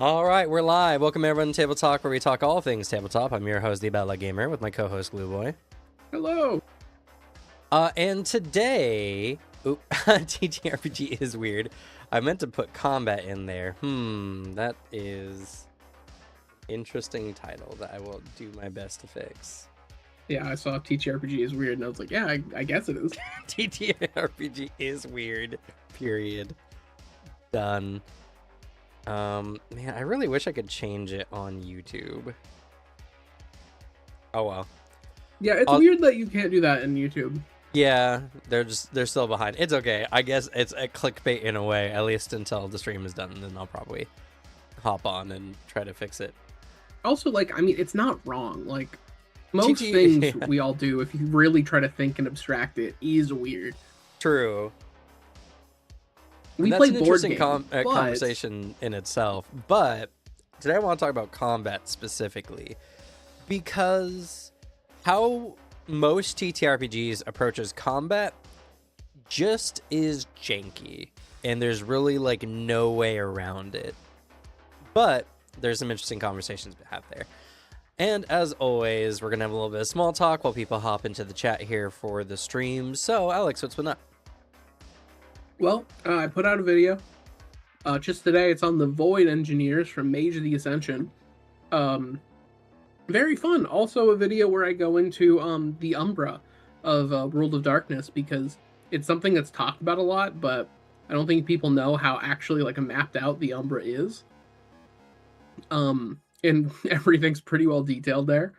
All right, we're live. Welcome everyone to Table Talk, where we talk all things tabletop. I'm your host, the Bella Gamer, with my co-host Glue Boy. Hello. And today, TTRPG is weird. I meant to put combat in there. That is interesting title that I will do my best to fix. Yeah, I saw TTRPG is weird, and I was like, yeah, I guess it is. TTRPG is weird. Period. Done. Man, I really wish I could change it on YouTube. Oh well. Yeah, it's weird that you can't do that in YouTube. Yeah, they're still behind. It's okay. I guess it's a clickbait in a way, at least until the stream is done, and then I'll probably hop on and try to fix it. Also, like, I mean, it's not wrong. Like, most things we all do, if you really try to think and abstract it, is weird. True. We That's play an board interesting games, conversation in itself, but today I want to talk about combat specifically, because how most TTRPGs approaches combat just is janky, and there's really like no way around it. But there's some interesting conversations to have there. And as always, we're gonna have a little bit of small talk while people hop into the chat here for the stream. So Alex, what's been up? Well, I put out a video just today. It's on the Void Engineers from Mage of the Ascension. Very fun. Also a video where I go into the Umbra of World of Darkness, because it's something that's talked about a lot, but I don't think people know how actually like mapped out the Umbra is. And everything's pretty well detailed there.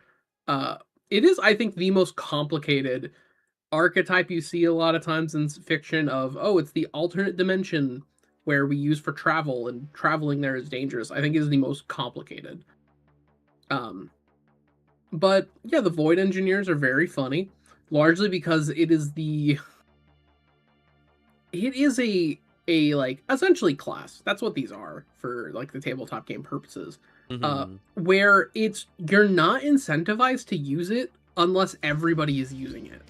It is, I think, the most complicated archetype you see a lot of times in fiction of, oh, it's the alternate dimension where we use for travel, and traveling there is dangerous. I think is the most complicated. But yeah, the Void Engineers are very funny, largely because it is a like essentially class. That's what these are for like the tabletop game purposes. Where you're not incentivized to use it unless everybody is using it.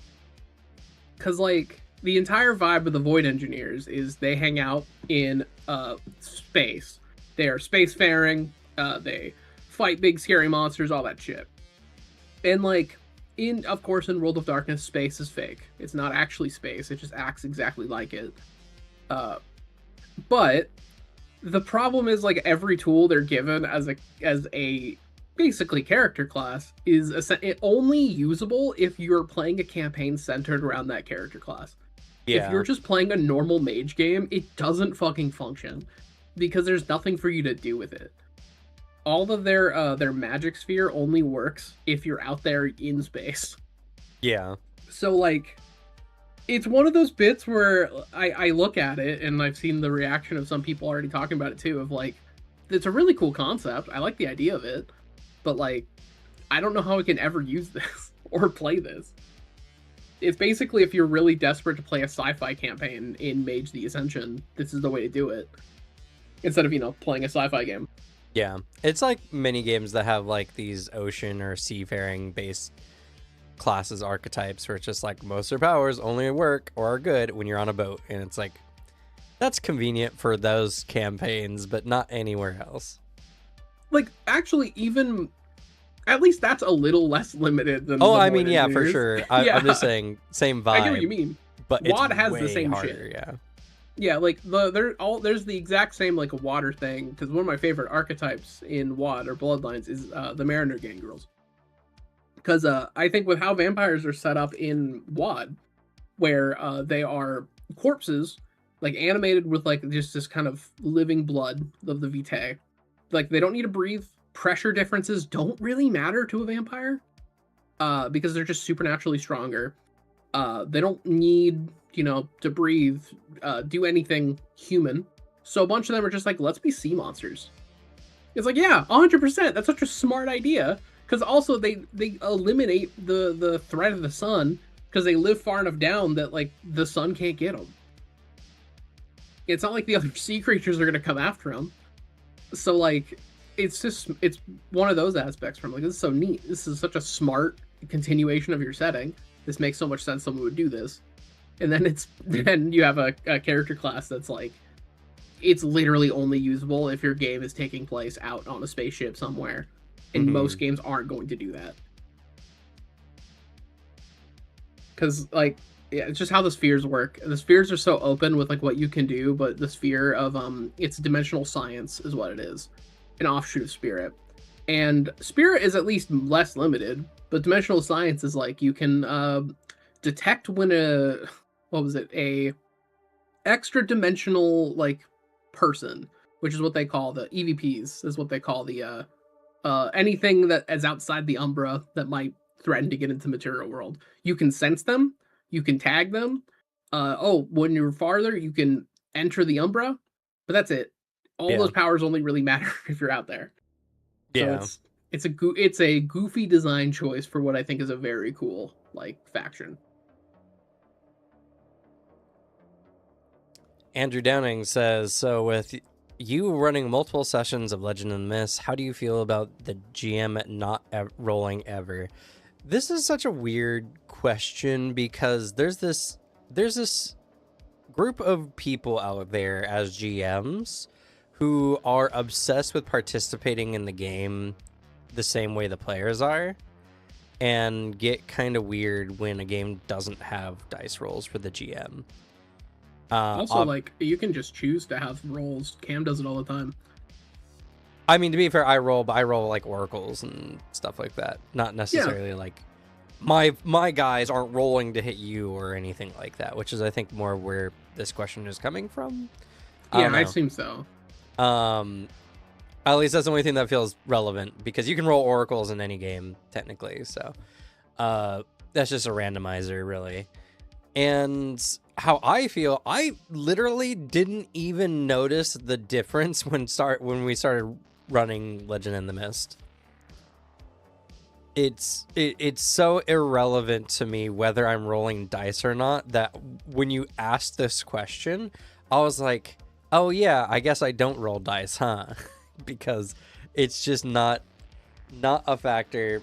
Because like the entire vibe of the Void Engineers is they hang out in space. They are spacefaring. They fight big scary monsters, all that shit. And like of course in World of Darkness, space is fake. It's not actually space. It just acts exactly like it. But the problem is, like, every tool they're given as a basically character class is only usable if you're playing a campaign centered around that character class. Yeah. If you're just playing a normal mage game, it doesn't fucking function because there's nothing for you to do with it. All of their magic sphere only works if you're out there in space. Yeah. So like, it's one of those bits where I look at it, and I've seen the reaction of some people already talking about it too, of like, it's a really cool concept. I like the idea of it, but like, I don't know how I can ever use this or play this. It's basically, if you're really desperate to play a sci-fi campaign in Mage the Ascension, this is the way to do it. Instead of, playing a sci-fi game. Yeah. It's like many games that have like these ocean or seafaring based classes archetypes where it's just like most of their powers only work or are good when you're on a boat, and it's like that's convenient for those campaigns but not anywhere else. Like, actually, even at least that's a little less limited than I mean, yeah, for sure. I'm just saying, same vibe. I get what you mean, but WoD it's has way the same harder, shit. Yeah, like there's the exact same like water thing, because one of my favorite archetypes in WoD or Bloodlines is the Mariner Gang girls. Because I think with how vampires are set up in WoD, where they are corpses, like animated with like just this kind of living blood of the vitae, like they don't need to breathe. Pressure differences don't really matter to a vampire, because they're just supernaturally stronger. They don't need, to breathe, do anything human. So a bunch of them are just like, let's be sea monsters. It's like, yeah, 100%. That's such a smart idea. Because also they eliminate the threat of the sun, because they live far enough down that like the sun can't get them. It's not like the other sea creatures are gonna come after them. So like, it's one of those aspects from like, this is so neat. This is such a smart continuation of your setting. This makes so much sense someone would do this. And then then you have a character class that's like, it's literally only usable if your game is taking place out on a spaceship somewhere, and most games aren't going to do that. Because like, yeah, it's just how the spheres work. The spheres are so open with like what you can do, but the sphere of it's dimensional science is what it is, an offshoot of spirit. And spirit is at least less limited, but dimensional science is like you can detect when a extra dimensional like person, which is what they call the EVPs, is what they call the anything that is outside the Umbra that might threaten to get into material world. You can sense them, you can tag them. When you're farther, you can enter the Umbra, but that's it. All those powers only really matter if you're out there. Yeah. So it's a goofy design choice for what I think is a very cool like faction. Andrew Downing says, so with you running multiple sessions of Legend of the Mist, how do you feel about the GM not rolling ever? This is such a weird question because there's this group of people out there as GMs who are obsessed with participating in the game the same way the players are, and get kind of weird when a game doesn't have dice rolls for the GM. Also, like, you can just choose to have rolls. Cam does it all the time. I mean, to be fair, I roll like oracles and stuff like that. Not necessarily like my guys aren't rolling to hit you or anything like that, which is I think more where this question is coming from. Yeah, I assume so. At least that's the only thing that feels relevant, because you can roll oracles in any game technically. So that's just a randomizer, really. And how I feel, I literally didn't even notice the difference when we started running Legend in the Mist. It's so irrelevant to me whether I'm rolling dice or not, that when you asked this question, I was like, oh yeah, I guess I don't roll dice, huh? Because it's just not a factor.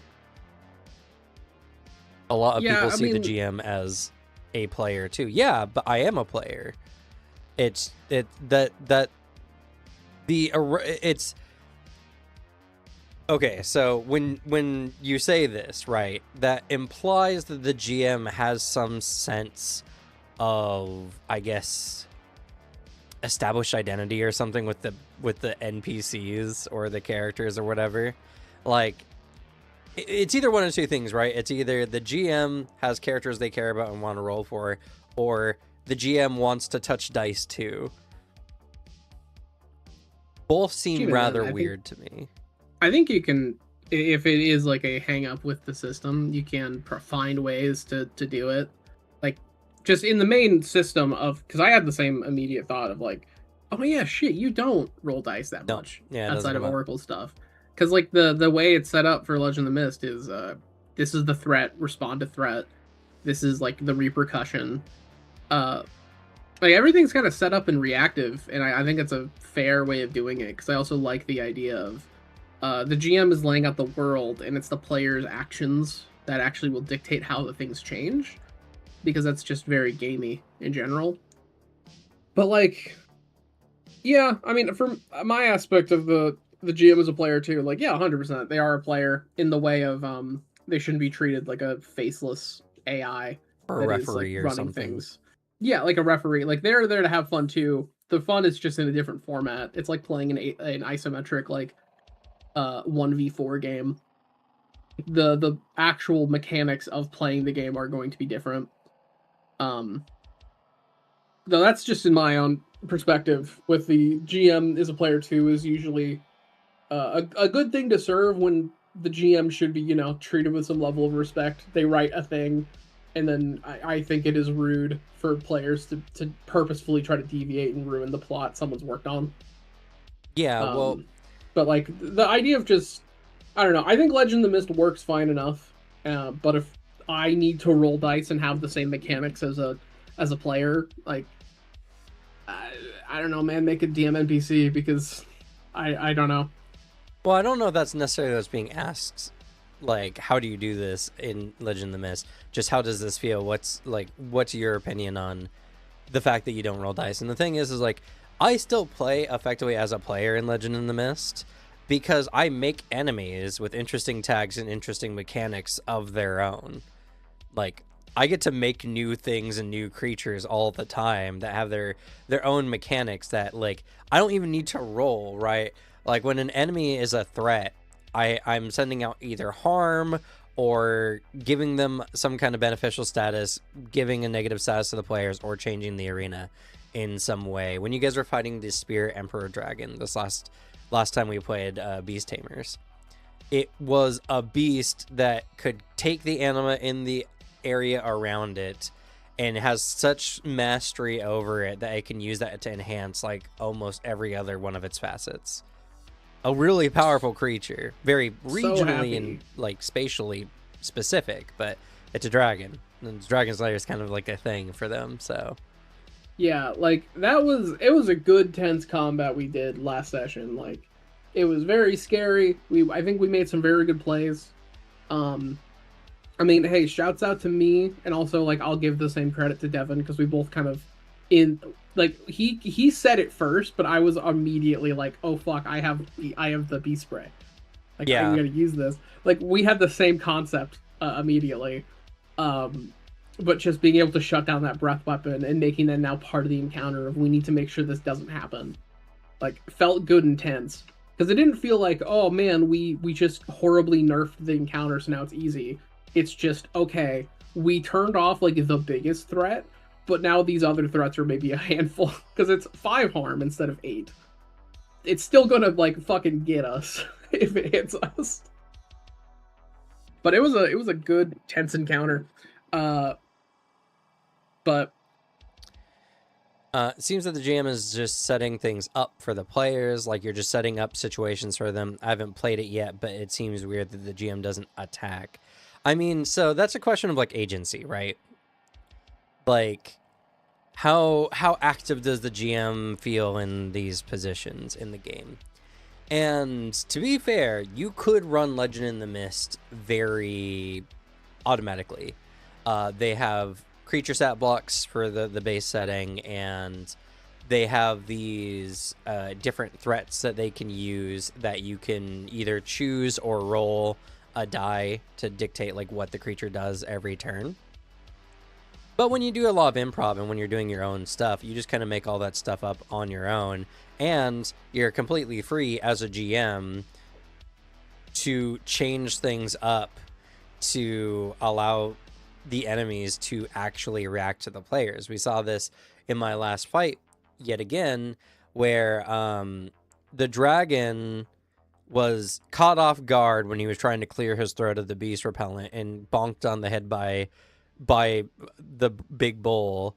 A lot of people see the GM as a player too. Yeah, but I am a player. It's okay. So when you say this, right, that implies that the GM has some sense of, I guess, established identity or something with the NPCs or the characters or whatever. Like, it's either one of two things, right? It's either the GM has characters they care about and want to roll for, or the GM wants to touch dice too. Both seem rather weird to me. I think you can, if it is like a hang up with the system, you can find ways to do it. Like, just in the main system of, because I had the same immediate thought of like, oh yeah, shit, you don't roll dice that much outside of Oracle stuff. Because like the way it's set up for Legend of the Mist is this is the threat, respond to threat. This is like the repercussion. Like everything's kind of set up and reactive, and I think it's a fair way of doing it, because I also like the idea of the GM is laying out the world, and it's the player's actions that actually will dictate how the things change, because that's just very gamey in general. But like, yeah, I mean, from my aspect of the GM is a player too, like, yeah, 100%, they are a player in the way of they shouldn't be treated like a faceless AI or a referee or something. Things. Yeah, like a referee. Like, they're there to have fun too. The fun is just in a different format. It's like playing an isometric like 1v4 game. The actual mechanics of playing the game are going to be different. Though that's just in my own perspective. With the GM is a player too is usually a good thing to serve, when the GM should be, treated with some level of respect. They write a thing, and then I think it is rude for players to purposefully try to deviate and ruin the plot someone's worked on. Yeah, well... But, like, the idea of just... I don't know. I think Legend of the Mist works fine enough, but if I need to roll dice and have the same mechanics as a player, like... I don't know, man. Make a DM NPC, because I don't know. Well, I don't know if that's necessarily what's being asked. Like, how do you do this in Legend of the Mist? Just how does this feel? What's your opinion on the fact that you don't roll dice? And the thing is like, I still play effectively as a player in Legend in the Mist because I make enemies with interesting tags and interesting mechanics of their own. Like, I get to make new things and new creatures all the time that have their own mechanics that, like, I don't even need to roll, right? Like, when an enemy is a threat, I'm sending out either harm or giving them some kind of beneficial status, giving a negative status to the players, or changing the arena in some way. When you guys were fighting the Spirit Emperor Dragon this last time we played Beast Tamers, it was a beast that could take the anima in the area around it and has such mastery over it that it can use that to enhance like almost every other one of its facets. A really powerful creature, very regionally and like spatially specific, but it's a dragon, and Dragon Slayer is kind of like a thing for them. So yeah, like it was a good tense combat we did last session. Like, it was very scary. I think we made some very good plays. I mean, hey, shouts out to me, and also like I'll give the same credit to Devin because we both kind of he said it first, but I was immediately like, oh fuck, I have the bee spray. Like, yeah, I'm gonna use this. Like, we had the same concept immediately, but just being able to shut down that breath weapon and making that now part of the encounter of we need to make sure this doesn't happen, like, felt good and tense because it didn't feel like, oh man, we just horribly nerfed the encounter so now it's easy. It's just, okay, we turned off like the biggest threat, but now these other threats are maybe a handful because it's 5 harm instead of 8. It's still gonna like fucking get us if it hits us. But it was a good tense encounter. But it seems that the GM is just setting things up for the players, like you're just setting up situations for them. I haven't played it yet, but it seems weird that the GM doesn't attack. I mean, so that's a question of like agency, right? Like, how active does the GM feel in these positions in the game? And to be fair, you could run Legend in the Mist very automatically. They have creature stat blocks for the base setting, and they have these different threats that they can use that you can either choose or roll a die to dictate like what the creature does every turn. But when you do a lot of improv and when you're doing your own stuff, you just kind of make all that stuff up on your own, and you're completely free as a GM to change things up to allow the enemies to actually react to the players. We saw this in my last fight yet again, where the dragon was caught off guard when he was trying to clear his throat of the beast repellent and bonked on the head by the big bull,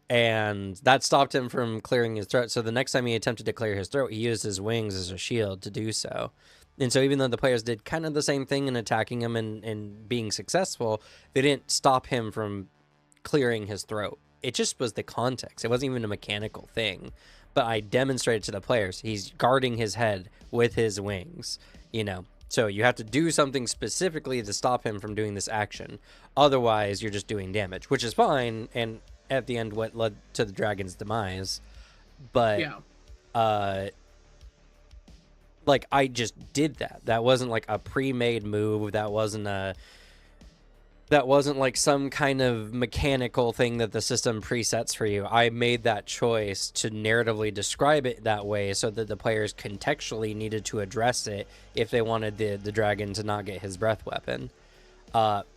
and that stopped him from clearing his throat. So the next time he attempted to clear his throat, he used his wings as a shield to do so. And so even though the players did kind of the same thing in attacking him and being successful, they didn't stop him from clearing his throat. It just was the context. It wasn't even a mechanical thing. But I demonstrated to the players, he's guarding his head with his wings, you know. So you have to do something specifically to stop him from doing this action. Otherwise, you're just doing damage, which is fine. And at the end, what led to the dragon's demise. But, yeah. Like, I just did that. That wasn't like a pre-made move. That wasn't like some kind of mechanical thing that the system presets for you. I made that choice to narratively describe it that way so that the players contextually needed to address it if they wanted the dragon to not get his breath weapon.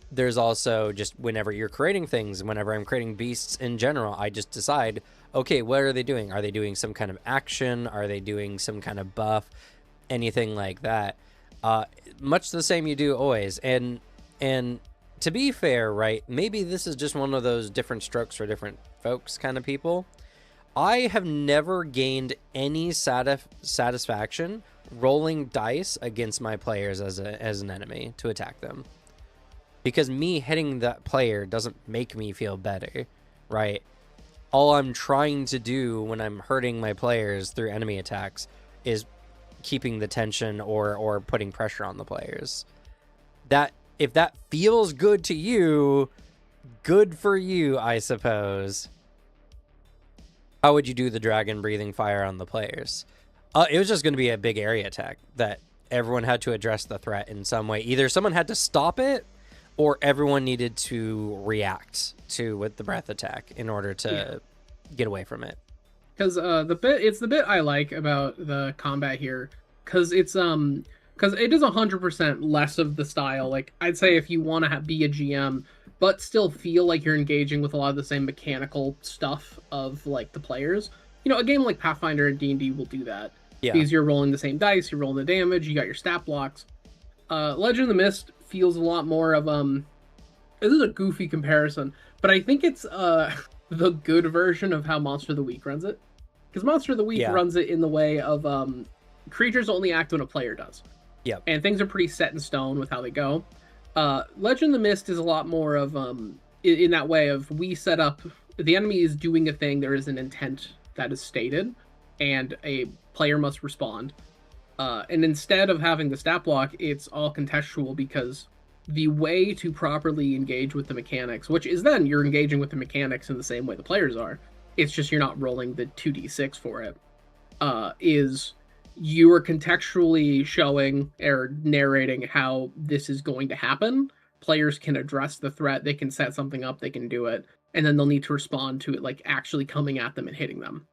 There's also just whenever you're creating things, whenever I'm creating beasts in general, I just decide, okay, what are they doing? Are they doing some kind of action? Are they doing some kind of buff? Anything like that. Much the same you do always. And to be fair, right, maybe this is just one of those different strokes for different folks kind of people. I have never gained any satisfaction rolling dice against my players as an enemy to attack them. Because me hitting that player doesn't make me feel better, right? All I'm trying to do when I'm hurting my players through enemy attacks is keeping the tension or putting pressure on the players. That if that feels good to you, good for you, I suppose. how would you do the dragon breathing fire on the players? It was just going to be a big area attack that everyone had to address the threat in some way. Either someone had to stop it, or everyone needed to react to with the breath attack in order to get away from it. Because it's the bit I like about the combat here, because because it is 100% less of the style. Like, I'd say if you want to be a GM but still feel like you're engaging with a lot of the same mechanical stuff of like the players, you know, a game like Pathfinder and D&D will do that. Yeah. Because you're rolling the same dice, you're rolling the damage, you got your stat blocks. Legend of the Mist feels a lot more of this is a goofy comparison, but I think it's the good version of how Monster of the Week runs it. Because Monster of the Week runs it in the way of creatures only act when a player does. Yep. And things are pretty set in stone with how they go. Legend of the Mist is a lot more of in that way of we set up the enemy is doing a thing, there is an intent that is stated, and a player must respond. And instead of having the stat block, it's all contextual, because the way to properly engage with the mechanics, which is then you're engaging with the mechanics in the same way the players are, it's just you're not rolling the 2d6 for it, is you are contextually showing or narrating how this is going to happen. Players can address the threat, they can set something up, they can do it, and then they'll need to respond to it, like actually coming at them and hitting them.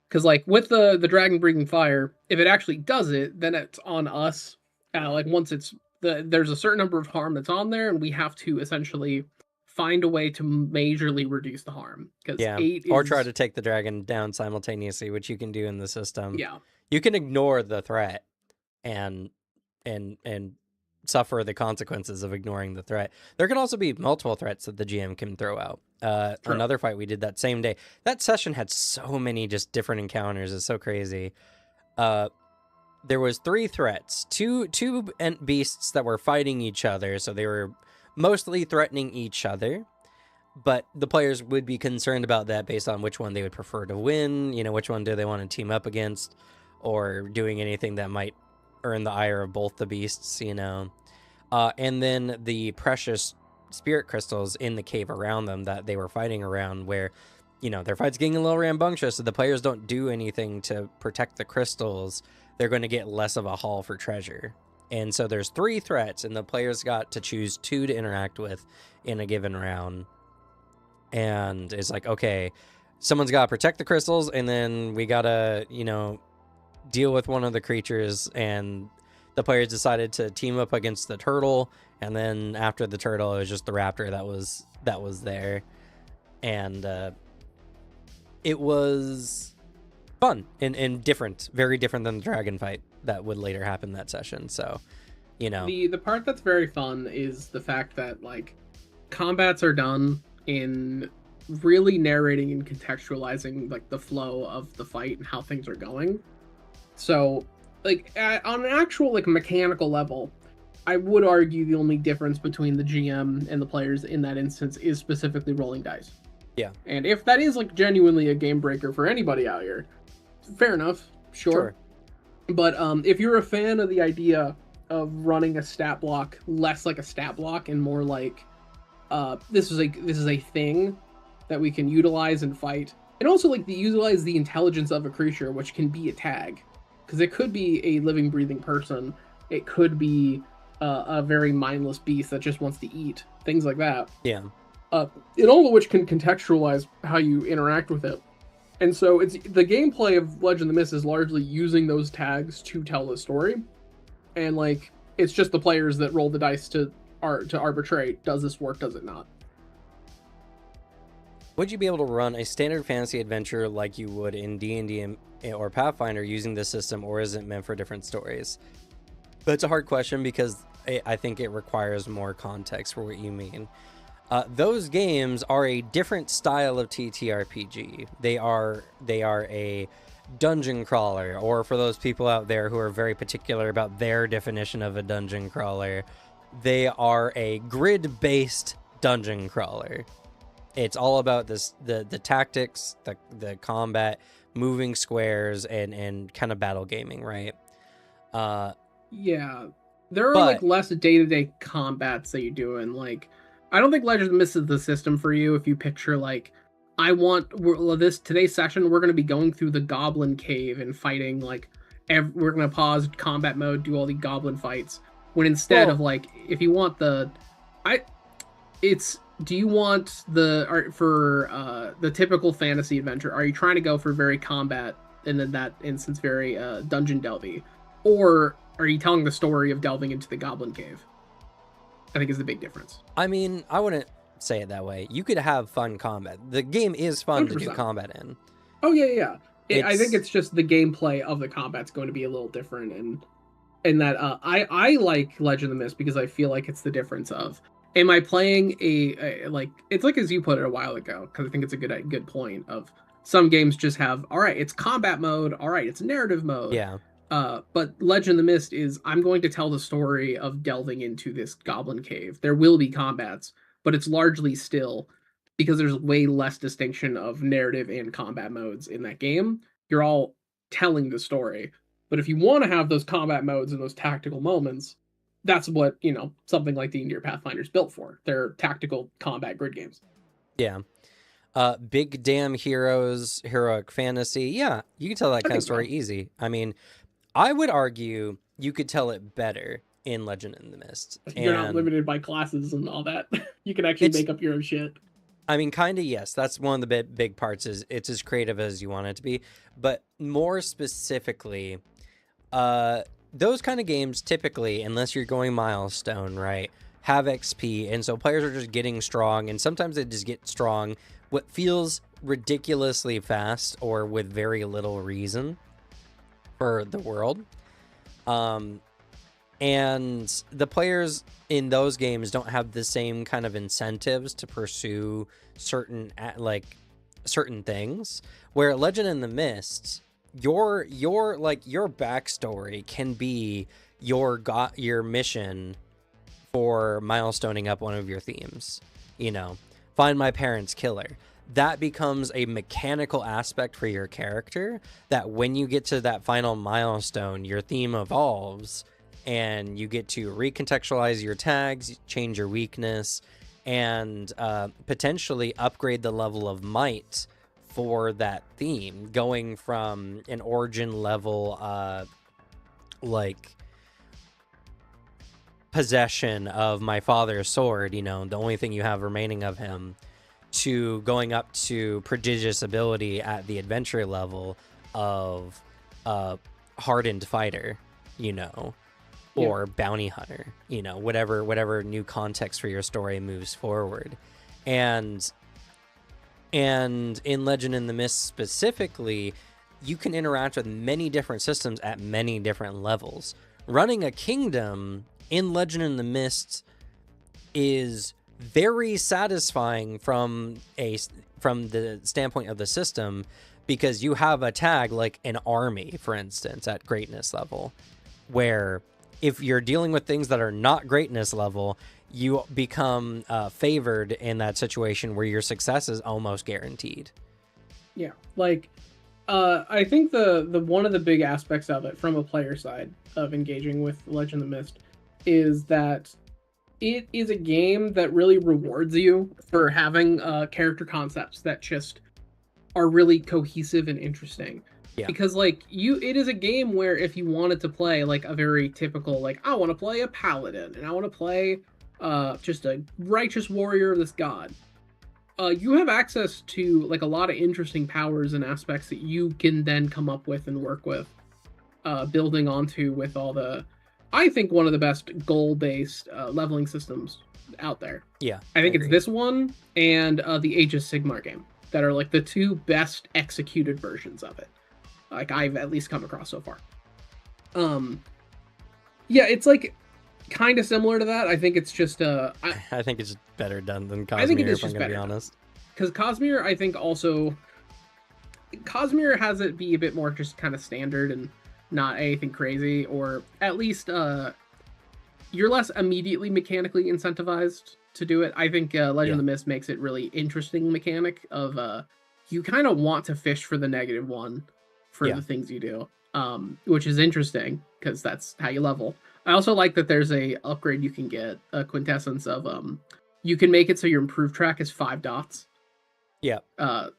Because like with the dragon breathing fire, if it actually does it, then it's on us. Like once there's a certain number of harm that's on there, and we have to essentially find a way to majorly reduce the harm. Because or try to take the dragon down simultaneously, which you can do in the system. Yeah, you can ignore the threat and suffer the consequences of ignoring the threat. There can also be multiple threats that the GM can throw out. Another fight we did that same day. That session had so many just different encounters. It's so crazy. There was 3 threats, two beasts that were fighting each other, so they were mostly threatening each other, but the players would be concerned about that based on which one they would prefer to win, you know, which one do they want to team up against, or doing anything that might earn the ire of both the beasts, you know. And then the precious spirit crystals in the cave around them that they were fighting around, where, you know, their fight's getting a little rambunctious, so the players don't do anything to protect the crystals, they're going to get less of a haul for treasure. And so there's 3 threats, and the players got to choose 2 to interact with in a given round. And it's like, okay, someone's got to protect the crystals, and then we got to, you know, deal with one of the creatures. And the players decided to team up against the turtle, and then after the turtle, it was just the raptor that was there. And it was fun and different, very different than the dragon fight that would later happen that session. So, you know, the part that's very fun is the fact that like combats are done in really narrating and contextualizing like the flow of the fight and how things are going. So like on an actual like mechanical level, I would argue the only difference between the GM and the players in that instance is specifically rolling dice. Yeah. And if that is like genuinely a game breaker for anybody out here, fair enough, sure. But if you're a fan of the idea of running a stat block less like a stat block and more like this is a thing that we can utilize and fight, and also like utilize the intelligence of a creature, which can be a tag, because it could be a living, breathing person, it could be a very mindless beast that just wants to eat, things like that. Yeah. And all of which can contextualize how you interact with it. And so it's the gameplay of Legend of the Mist is largely using those tags to tell the story, and like it's just the players that roll the dice to arbitrate, does this work, does it not? Would you be able to run a standard fantasy adventure like you would in D&D or Pathfinder using this system, or is it meant for different stories? That's a hard question, because I think it requires more context for what you mean. Those games are a different style of TTRPG. They are a dungeon crawler, or for those people out there who are very particular about their definition of a dungeon crawler, they are a grid-based dungeon crawler. It's all about the tactics, the combat, moving squares, and kind of battle gaming, right? Yeah, there are like less day-to-day combats that you do, and like I don't think Legend of the Mist is the system for you if you picture like today's session we're going to be going through the goblin cave and fighting like we're going to pause combat mode, do all the goblin fights, when instead of like if you want do you want the typical fantasy adventure, are you trying to go for very combat and in that instance very dungeon delvy, or are you telling the story of delving into the goblin cave? I think is the big difference. I mean, I wouldn't say it that way. You could have fun combat. The game is fun 100%. To do combat in. Oh yeah. I think it's just the gameplay of the combat's going to be a little different, and that I like Legend of the Mist because I feel like it's the difference of, am I playing a like, it's like as you put it a while ago, because I think it's a good point of some games just have, all right, it's combat mode, all right, it's narrative mode. Yeah. But Legend of the Mist is, I'm going to tell the story of delving into this goblin cave. There will be combats, but it's largely still, because there's way less distinction of narrative and combat modes in that game. You're all telling the story. But if you want to have those combat modes and those tactical moments, that's what, something like D&D or Pathfinder's built for. They're tactical combat grid games. Yeah. Big damn heroes, heroic fantasy. Yeah, you can tell that kind of story easy. I mean, I would argue you could tell it better in Legend in the Mist. You're not limited by classes and all that. You can actually make up your own shit. I mean, kind of, yes. That's one of the big parts, is it's as creative as you want it to be. But more specifically, those kind of games typically, unless you're going milestone, right, have XP. And so players are just getting strong. And sometimes they just get strong what feels ridiculously fast or with very little reason for the world. And the players in those games don't have the same kind of incentives to pursue certain things, where Legend in the Mist, your backstory can be your mission for milestoning up one of your themes. Find my parents' killer. That becomes a mechanical aspect for your character, that when you get to that final milestone, your theme evolves and you get to recontextualize your tags, change your weakness, and potentially upgrade the level of might for that theme, going from an origin level possession of my father's sword, the only thing you have remaining of him, to going up to prodigious ability at the adventure level of hardened fighter, or bounty hunter, whatever new context for your story moves forward. And in Legend in the Mist specifically, you can interact with many different systems at many different levels. Running a kingdom in Legend in the Mist is very satisfying from the standpoint of the system, because you have a tag like an army, for instance, at greatness level, where if you're dealing with things that are not greatness level, you become favored in that situation where your success is almost guaranteed. Yeah, I think the one of the big aspects of it from a player side of engaging with Legend of the Mist is that it is a game that really rewards you for having character concepts that just are really cohesive and interesting. Yeah. Because it is a game where if you wanted to play like a very typical, I want to play a paladin and I want to play just a righteous warrior of this god, you have access to a lot of interesting powers and aspects that you can then come up with and work with, building onto with all the, I think, one of the best goal-based leveling systems out there. Yeah, I think it's this one and the Age of Sigmar game that are the two best executed versions of it, I've at least come across so far. Yeah, it's kind of similar to that. I think it's just I think it's better done than Cosmere, I think it is, if I'm gonna be honest. Because Cosmere, I think also Cosmere has it be a bit more just kind of standard and not anything crazy, or at least you're less immediately mechanically incentivized to do it. I think Legend of the Mist makes it really interesting mechanic of you kind of want to fish for the negative one for the things you do, which is interesting because that's how you level. I also like that there's a upgrade you can get, a quintessence of you can make it so your improved track is 5 dots. Yeah.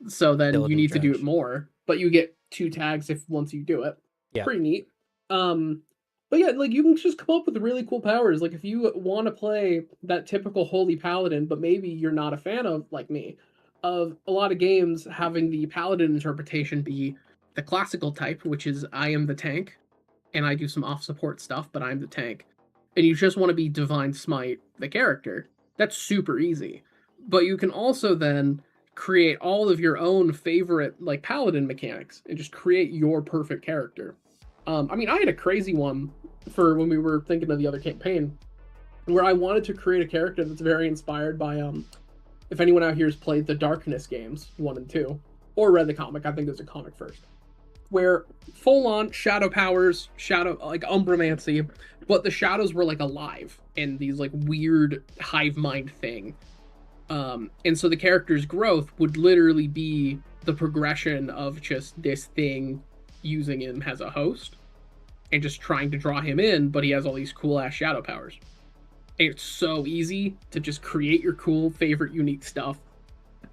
So then you Diligent need to do it judge. more, but you get 2 tags if once you do it. Yeah. Pretty neat. But yeah, like you can just come up with really cool powers. Like if you want to play that typical holy paladin, but maybe you're not a fan of, like me, of a lot of games having the paladin interpretation be the classical type, which is I am the tank and I do some off support stuff, but I'm the tank. And you just want to be Divine Smite the character. That's super easy. But you can also then create all of your own favorite like paladin mechanics and just create your perfect character. I mean, I had a crazy one for when we were thinking of the other campaign, where I wanted to create a character that's very inspired by if anyone out here has played the Darkness games 1 and 2 or read the comic. I think there's a comic first, where full on shadow powers, shadow like umbromancy, but the shadows were like alive and these like weird hive mind thing. And so the character's growth would literally be the progression of just this thing using him as a host and just trying to draw him in, but he has all these cool ass shadow powers. And it's so easy to just create your cool favorite unique stuff.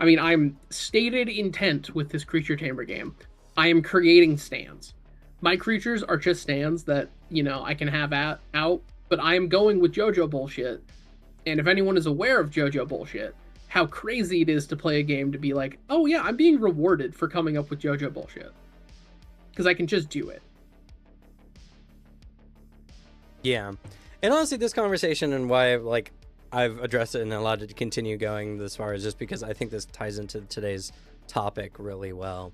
I mean, I'm stated intent with this creature tamer game. I am creating stands. My creatures are just stands that, you know, I can have out, but I am going with JoJo bullshit. And if anyone is aware of JoJo bullshit, how crazy it is to play a game to be like, oh yeah, I'm being rewarded for coming up with JoJo bullshit. Because I can just do it. Yeah. And honestly, this conversation and why I've addressed it and allowed it to continue going this far is just because I think this ties into today's topic really well.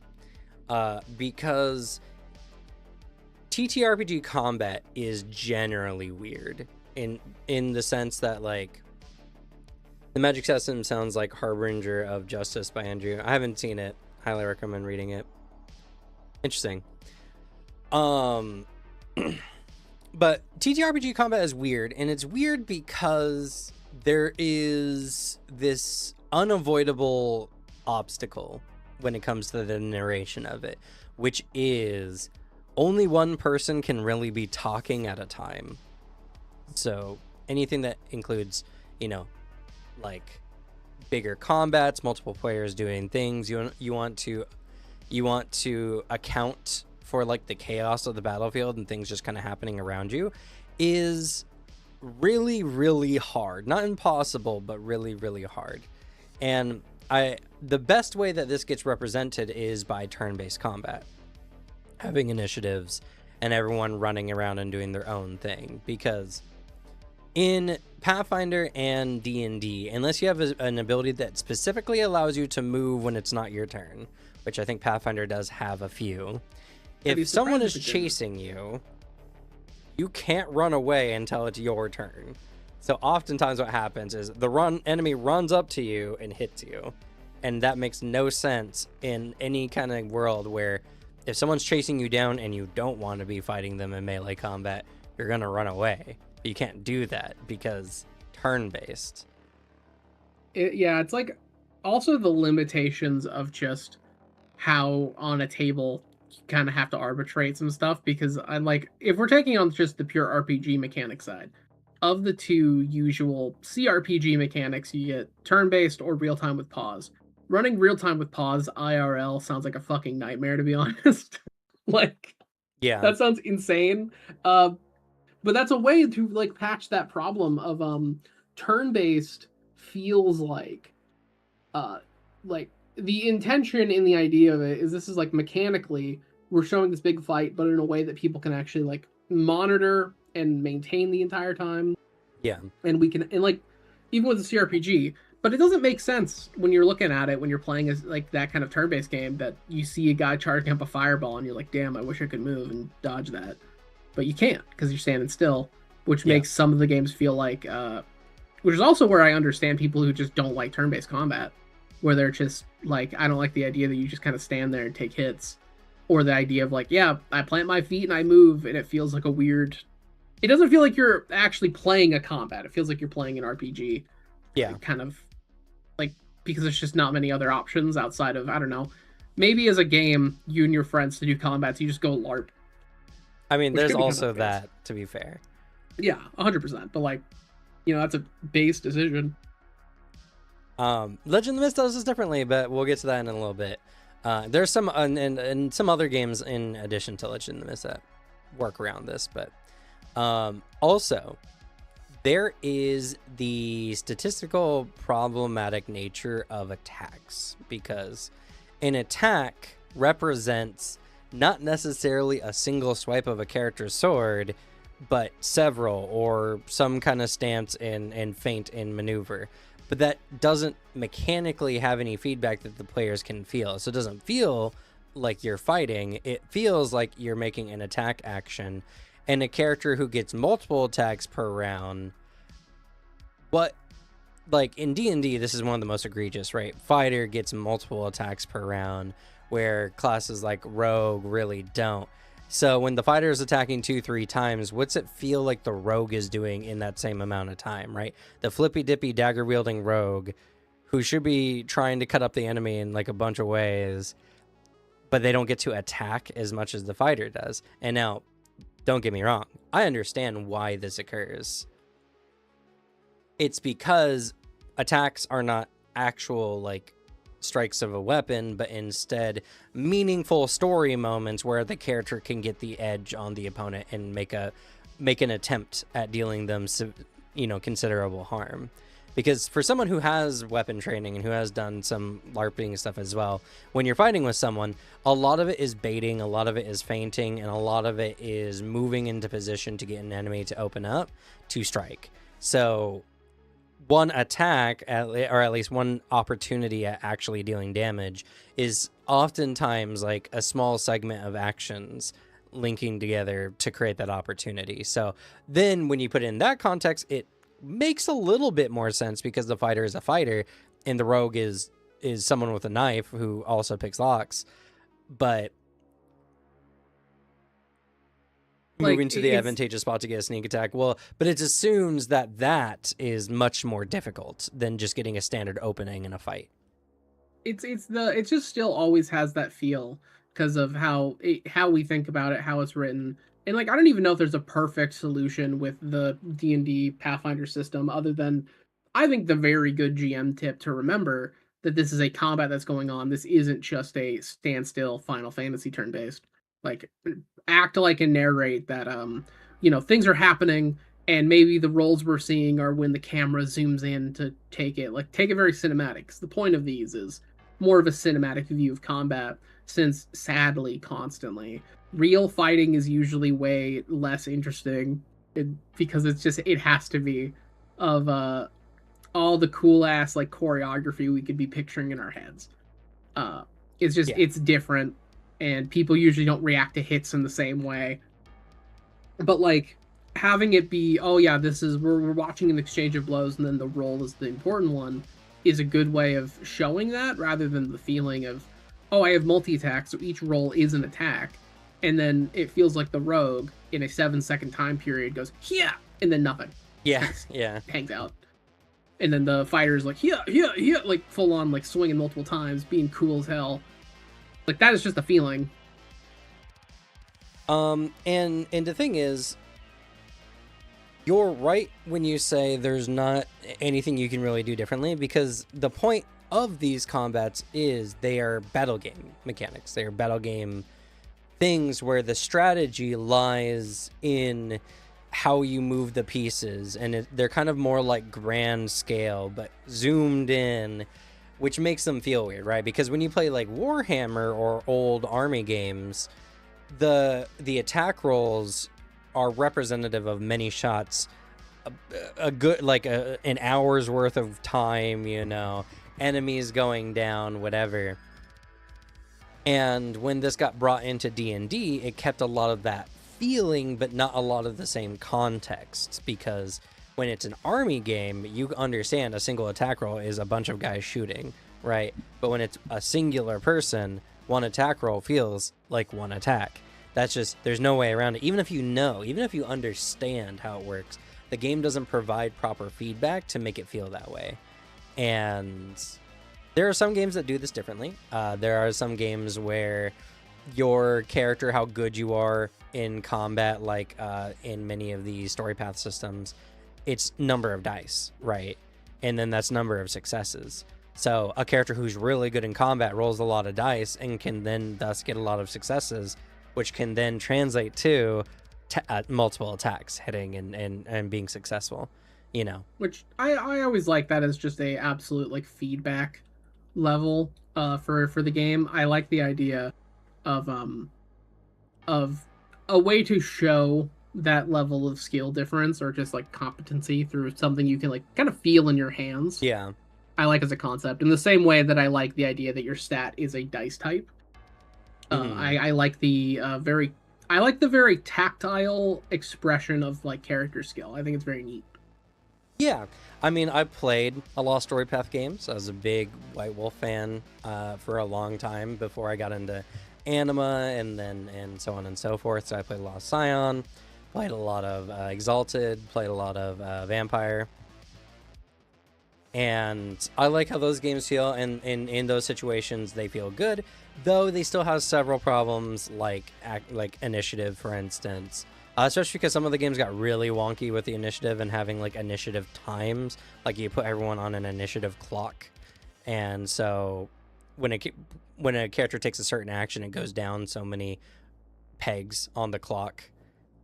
Because TTRPG combat is generally weird in the sense that like the magic system sounds like Harbinger of Justice by Andrew. I haven't seen it. Highly recommend reading it. Interesting. But TTRPG combat is weird, and it's weird because there is this unavoidable obstacle when it comes to the narration of it, which is only one person can really be talking at a time. So anything that includes, you know, like bigger combats, multiple players doing things, you want to account for like the chaos of the battlefield and things just kind of happening around you, is really, really hard. Not impossible, but really, really hard. And the best way that this gets represented is by turn-based combat, having initiatives and everyone running around and doing their own thing. Because in Pathfinder and D&D, unless you have an ability that specifically allows you to move when it's not your turn, which I think Pathfinder does have a few, if someone is chasing you, you can't run away until it's your turn. So oftentimes what happens is the enemy runs up to you and hits you. And that makes no sense in any kind of world where if someone's chasing you down and you don't want to be fighting them in melee combat, you're going to run away. But you can't do that because turn-based. Yeah, it's like also the limitations of just how on a table you kind of have to arbitrate some stuff, because I like, if we're taking on just the pure RPG mechanic side, of the two usual CRPG mechanics, you get turn-based or real-time with pause. Running real-time with pause IRL sounds like a fucking nightmare, to be honest. Like, yeah, that sounds insane. But that's a way to like patch that problem of turn-based feels like the intention in the idea of it is this is like mechanically we're showing this big fight, but in a way that people can actually like monitor and maintain the entire time. Yeah. And we can, and like, even with the CRPG, but it doesn't make sense when you're looking at it, when you're playing as like that kind of turn-based game, that you see a guy charging up a fireball and you're like, damn, I wish I could move and dodge that. But you can't because you're standing still, which makes some of the games feel like, which is also where I understand people who just don't like turn-based combat, where they're just like, I don't like the idea that you just kind of stand there and take hits, or the idea of like, yeah, I plant my feet and I move, and it feels like a weird, it doesn't feel like you're actually playing a combat. It feels like you're playing an RPG. Yeah. Kind of like, because there's just not many other options outside of, I don't know, maybe as a game, you and your friends to do combats, you just go LARP. I mean, there's also that, to be fair. Yeah, 100%. But like, you know, that's a base decision. Legend of the Mist does this differently, but we'll get to that in a little bit. There's some and some other games in addition to Legend of the Mist that work around this, but also there is the statistical problematic nature of attacks, because an attack represents not necessarily a single swipe of a character's sword, but several, or some kind of stance and feint and maneuver. But that doesn't mechanically have any feedback that the players can feel. So it doesn't feel like you're fighting. It feels like you're making an attack action. And a character who gets multiple attacks per round, like in D&D, this is one of the most egregious, right? Fighter gets multiple attacks per round, where classes like Rogue really don't. So when the fighter is attacking 2-3 times, what's it feel like the rogue is doing in that same amount of time, right? The flippy dippy dagger wielding rogue, who should be trying to cut up the enemy in like a bunch of ways, but they don't get to attack as much as the fighter does. And now, don't get me wrong, I understand why this occurs. It's because attacks are not actual like strikes of a weapon, but instead meaningful story moments where the character can get the edge on the opponent and make an attempt at dealing them considerable harm. Because for someone who has weapon training and who has done some LARPing stuff as well, when you're fighting with someone, a lot of it is baiting, a lot of it is feinting, and a lot of it is moving into position to get an enemy to open up to strike. So one attack, or at least one opportunity at actually dealing damage, is oftentimes like a small segment of actions linking together to create that opportunity. So then when you put it in that context, it makes a little bit more sense, because the fighter is a fighter and the rogue is someone with a knife who also picks locks. But moving to the advantageous spot to get a sneak attack, well, but it assumes that is much more difficult than just getting a standard opening in a fight. It just still always has that feel because of how we think about it, how it's written. And like, I don't even know if there's a perfect solution with the D&D Pathfinder system, other than I think the very good GM tip to remember that this is a combat that's going on. This isn't just a standstill Final Fantasy turn-based. Like, act like and narrate that things are happening, and maybe the roles we're seeing are when the camera zooms in to take it very cinematic. 'Cause the point of these is more of a cinematic view of combat, since sadly constantly real fighting is usually way less interesting, because it has to be of all the cool ass like choreography we could be picturing in our heads. It's different, and people usually don't react to hits in the same way. But like, having it be, oh yeah, this is we're watching an exchange of blows, and then the roll is the important one, is a good way of showing that, rather than the feeling of, oh, I have multi-attack, so each roll is an attack. And then it feels like the rogue in a 7-second time period goes, yeah, and then nothing. Yeah, yeah. Hangs out. And then the fighter's like, yeah, like full on like swinging multiple times, being cool as hell. Like, that is just a feeling. And the thing is, you're right when you say there's not anything you can really do differently, because the point of these combats is they are battle game mechanics. They are battle game things where the strategy lies in how you move the pieces, and they're kind of more like grand scale but zoomed in, which makes them feel weird, right? Because when you play like Warhammer or old army games, the attack rolls are representative of many shots, a good like an hour's worth of time, enemies going down, whatever. And when this got brought into D&D, it kept a lot of that feeling, but not a lot of the same context, because when it's an army game, you understand a single attack roll is a bunch of guys shooting, right? But when it's a singular person, one attack roll feels like one attack. That's just, there's no way around it. Even if you understand how it works, the game doesn't provide proper feedback to make it feel that way. And there are some games that do this differently. There are some games where your character, how good you are in combat, like in many of the story path systems, it's number of dice, right? and then that's number of successes. So a character who's really good in combat rolls a lot of dice and can then thus get a lot of successes, which can then translate to multiple attacks hitting and being successful, you know. Which I always like that as just a absolute like feedback level for the game. I like the idea of a way to show that level of skill difference or just like competency through something you can like kind of feel in your hands. Yeah. I like as a concept in the same way that I like the idea that your stat is a dice type. I like the very tactile expression of like character skill. I think it's very neat. Yeah, I mean, I played a lot of Story Path games. I was a big White Wolf fan for a long time before I got into Anima and so on and so forth. So I played a lot of Scion, played a lot of Exalted, played a lot of Vampire. And I like how those games feel, and in those situations they feel good, though they still have several problems like initiative, for instance. Especially because some of the games got really wonky with the initiative and having like initiative times, like you put everyone on an initiative clock, and so when a character takes a certain action, it goes down so many pegs on the clock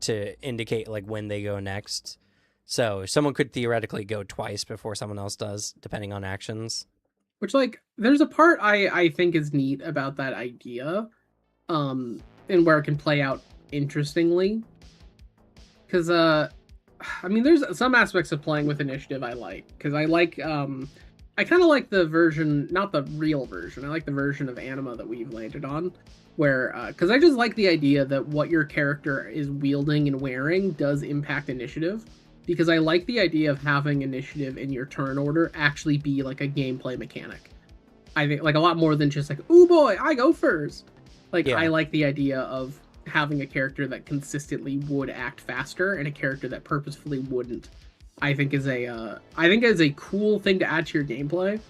to indicate like when they go next. So someone could theoretically go twice before someone else does, depending on actions. Which like there's a part I think is neat about that idea, and where it can play out interestingly. Because I mean, there's some aspects of playing with initiative I like. Because I like I kind of like the version, not the real version. I like the version of Anima that we've landed on, where because I just like the idea that what your character is wielding and wearing does impact initiative. Because I like the idea of having initiative in your turn order actually be like a gameplay mechanic. I think like a lot more than just like, ooh boy, I go first. Like I like the idea of having a character that consistently would act faster and a character that purposefully wouldn't. I think is a cool thing to add to your gameplay.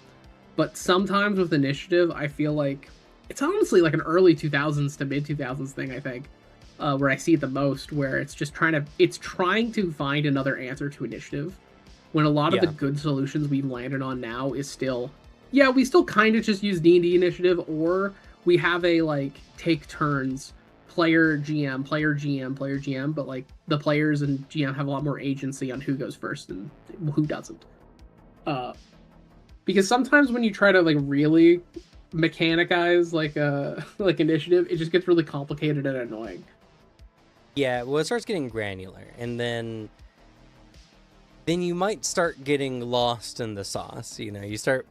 But sometimes with initiative, I feel like it's honestly like an early 2000s to mid 2000s thing. I think. Where I see it the most, where it's just trying to find another answer to initiative, when a lot of the good solutions we've landed on now is still, we still kind of just use D&D initiative, or we have a like take turns, player GM, player GM, player GM, but like the players and GM have a lot more agency on who goes first and who doesn't. Because sometimes when you try to like really mechanicize like initiative, it just gets really complicated and annoying. Yeah, well, it starts getting granular, and then you might start getting lost in the sauce. You know, you start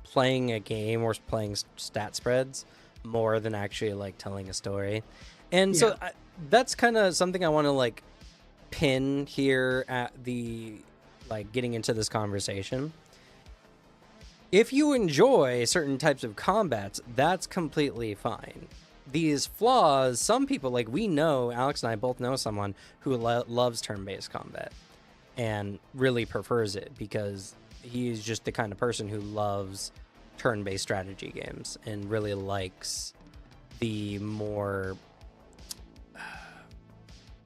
playing a game or playing stat spreads more than actually like telling a story, and so that's kind of something I want to like pin here at the like getting into this conversation. If you enjoy certain types of combats, that's completely fine. These flaws, some people, like we know, Alex and I both know someone who loves turn-based combat and really prefers it because he's just the kind of person who loves turn-based strategy games and really the more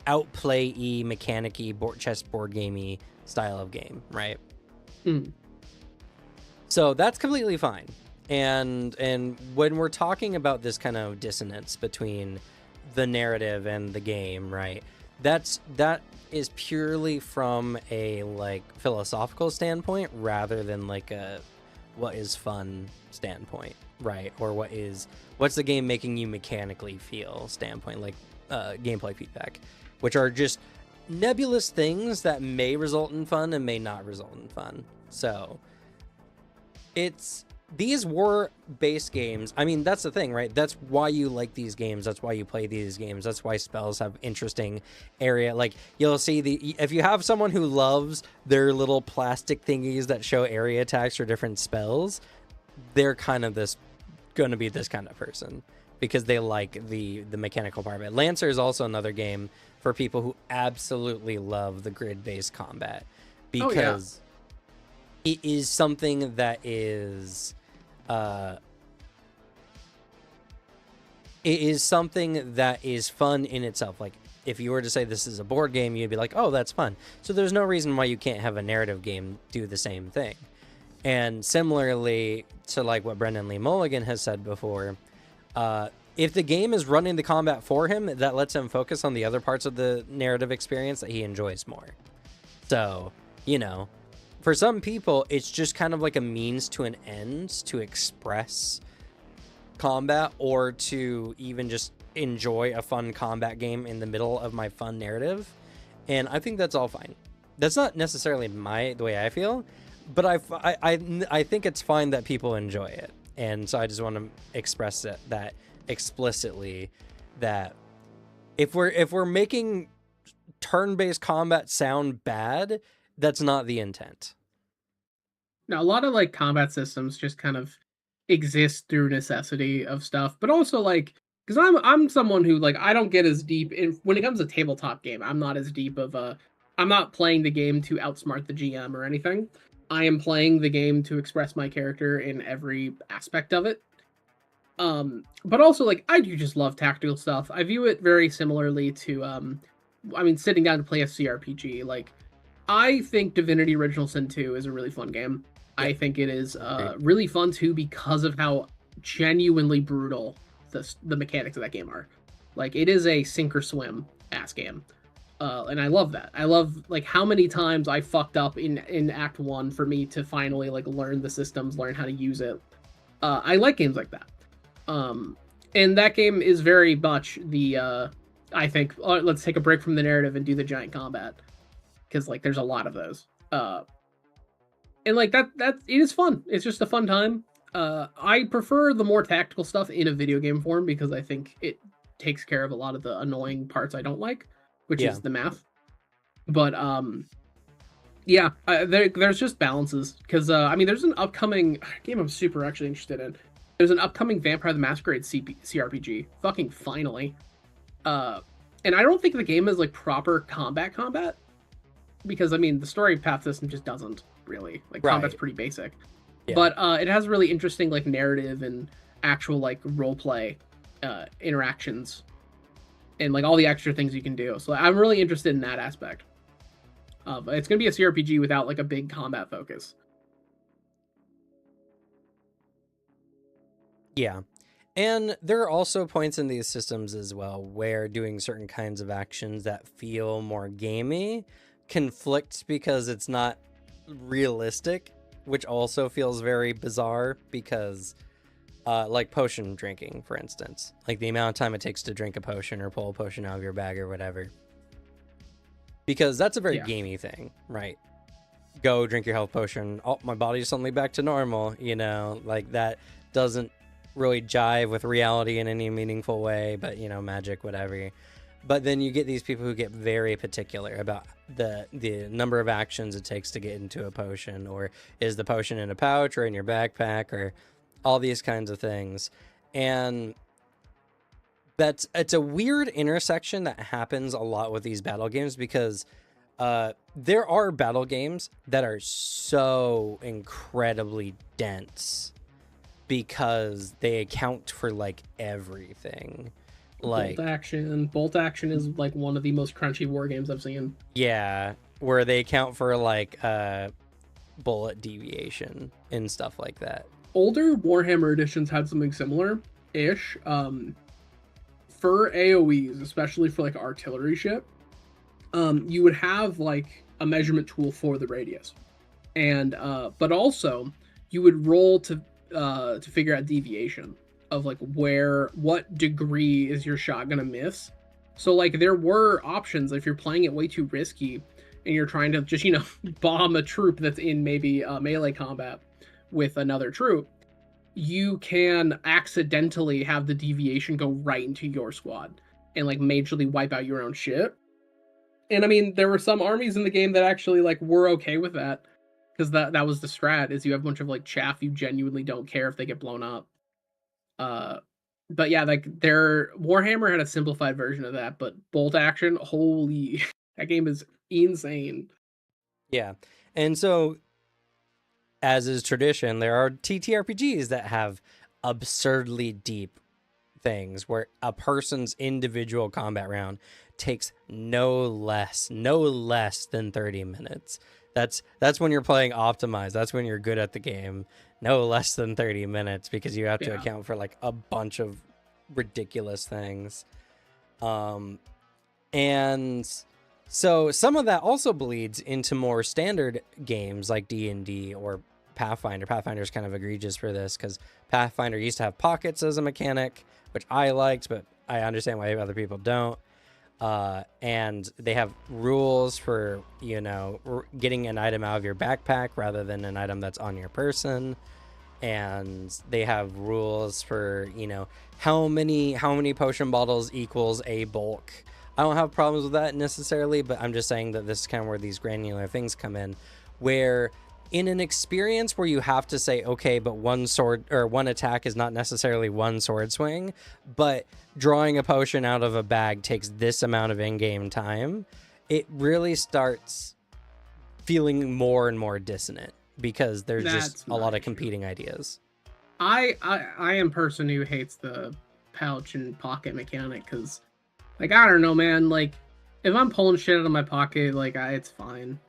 outplay-y, mechanic-y, chessboard gamey style of game, right? So that's completely fine. And when we're talking about this kind of dissonance between the narrative and the game, right? That is purely from a like philosophical standpoint rather than like a what is fun standpoint, right? Or what's the game making you mechanically feel standpoint, like gameplay feedback, which are just nebulous things that may result in fun and may not result in fun. So these war-based games, I mean, that's the thing, right? That's why you like these games. That's why you play these games. That's why spells have interesting area. Like, you'll see if you have someone who loves their little plastic thingies that show area attacks or different spells, they're kind of going to be this kind of person because they like the mechanical part of it. Lancer is also another game for people who absolutely love the grid-based combat because it is something that is... it is something that is fun in itself. Like if you were to say this is a board game, you'd be like, oh, that's fun. So there's no reason why you can't have a narrative game do the same thing. And similarly to like what Brendan Lee Mulligan has said before, if the game is running the combat for him, that lets him focus on the other parts of the narrative experience that he enjoys more. So, you know, for some people, it's just kind of like a means to an end to express combat or to even just enjoy a fun combat game in the middle of my fun narrative. And I think that's all fine. That's not necessarily the way I feel, but I think it's fine that people enjoy it. And so I just want to express that explicitly, that if we're making turn-based combat sound bad, that's not the intent. Now, a lot of like combat systems just kind of exist through necessity of stuff, but also like because I'm someone who like I don't get as deep in when it comes to tabletop game. I'm not as deep of a I'm not playing the game to outsmart the GM or anything. I am playing the game to express my character in every aspect of it. But also like I do just love tactical stuff. I view it very similarly to I mean sitting down to play a CRPG. Like I think Divinity Original Sin 2 is a really fun game. Yep. I think it is really fun too because of how genuinely brutal the mechanics of that game are. Like it is a sink or swim ass game. And I love that. I love like how many times I fucked up in Act 1 for me to finally like learn the systems, learn how to use it. I like games like that. And that game is very much the I think let's take a break from the narrative and do the giant combat, because like there's a lot of those. And like that it is fun. It's just a fun time. I prefer the more tactical stuff in a video game form because I think it takes care of a lot of the annoying parts I don't like, which is the math. But yeah, there's just balances because I mean there's an upcoming game I'm super actually interested in. There's an upcoming Vampire the Masquerade CRPG. Fucking finally. And I don't think the game is like proper combat because I mean the story path system just doesn't really like combat's pretty basic. Yeah. But it has really interesting like narrative and actual like role play interactions and like all the extra things you can do. So I'm really interested in that aspect. It's gonna be a CRPG without like a big combat focus. Yeah. And there are also points in these systems as well where doing certain kinds of actions that feel more gamey conflicts because it's not realistic, which also feels very bizarre because like potion drinking, for instance, like the amount of time it takes to drink a potion or pull a potion out of your bag or whatever, because that's a very gamey thing, right? Go drink your health potion. Oh, my body's suddenly back to normal, you know, like that doesn't really jive with reality in any meaningful way, but you know, magic, whatever. But then you get these people who get very particular about the number of actions it takes to get into a potion, or is the potion in a pouch or in your backpack, or all these kinds of things. And it's a weird intersection that happens a lot with these battle games because there are battle games that are so incredibly dense because they account for like everything. Like Bolt action is like one of the most crunchy war games I've seen. Yeah, where they account for like bullet deviation and stuff like that. Older Warhammer editions had something similar-ish. For AoEs, especially for like artillery ship, you would have like a measurement tool for the radius, and but also you would roll to figure out deviation of like what degree is your shot gonna miss. So like there were options if you're playing it way too risky and you're trying to just, you know, bomb a troop that's in maybe melee combat with another troop, you can accidentally have the deviation go right into your squad and like majorly wipe out your own shit. And I mean, there were some armies in the game that actually like were okay with that, because that was the strat, is you have a bunch of like chaff you genuinely don't care if they get blown up. But yeah, like Warhammer had a simplified version of that, but bolt action, holy, that game is insane. Yeah. And so, as is tradition, there are TTRPGs that have absurdly deep things where a person's individual combat round takes no less than 30 minutes. That's when you're playing optimized. That's when you're good at the game. No less than 30 minutes, because you have to account for like a bunch of ridiculous things. And so some of that also bleeds into more standard games like D&D or Pathfinder. Pathfinder's kind of egregious for this because Pathfinder used to have pockets as a mechanic, which I liked, but I understand why other people don't. And they have rules for, you know, getting an item out of your backpack rather than an item that's on your person. And they have rules for, you know, how many potion bottles equals a bulk. I don't have problems with that necessarily, but I'm just saying that this is kind of where these granular things come in, where in an experience where you have to say, okay, but one sword or one attack is not necessarily one sword swing, but drawing a potion out of a bag takes this amount of in-game time, it really starts feeling more and more dissonant because there's just a lot of competing ideas. I am a person who hates the pouch and pocket mechanic because, like, I don't know, man. Like, if I'm pulling shit out of my pocket, like, it's fine.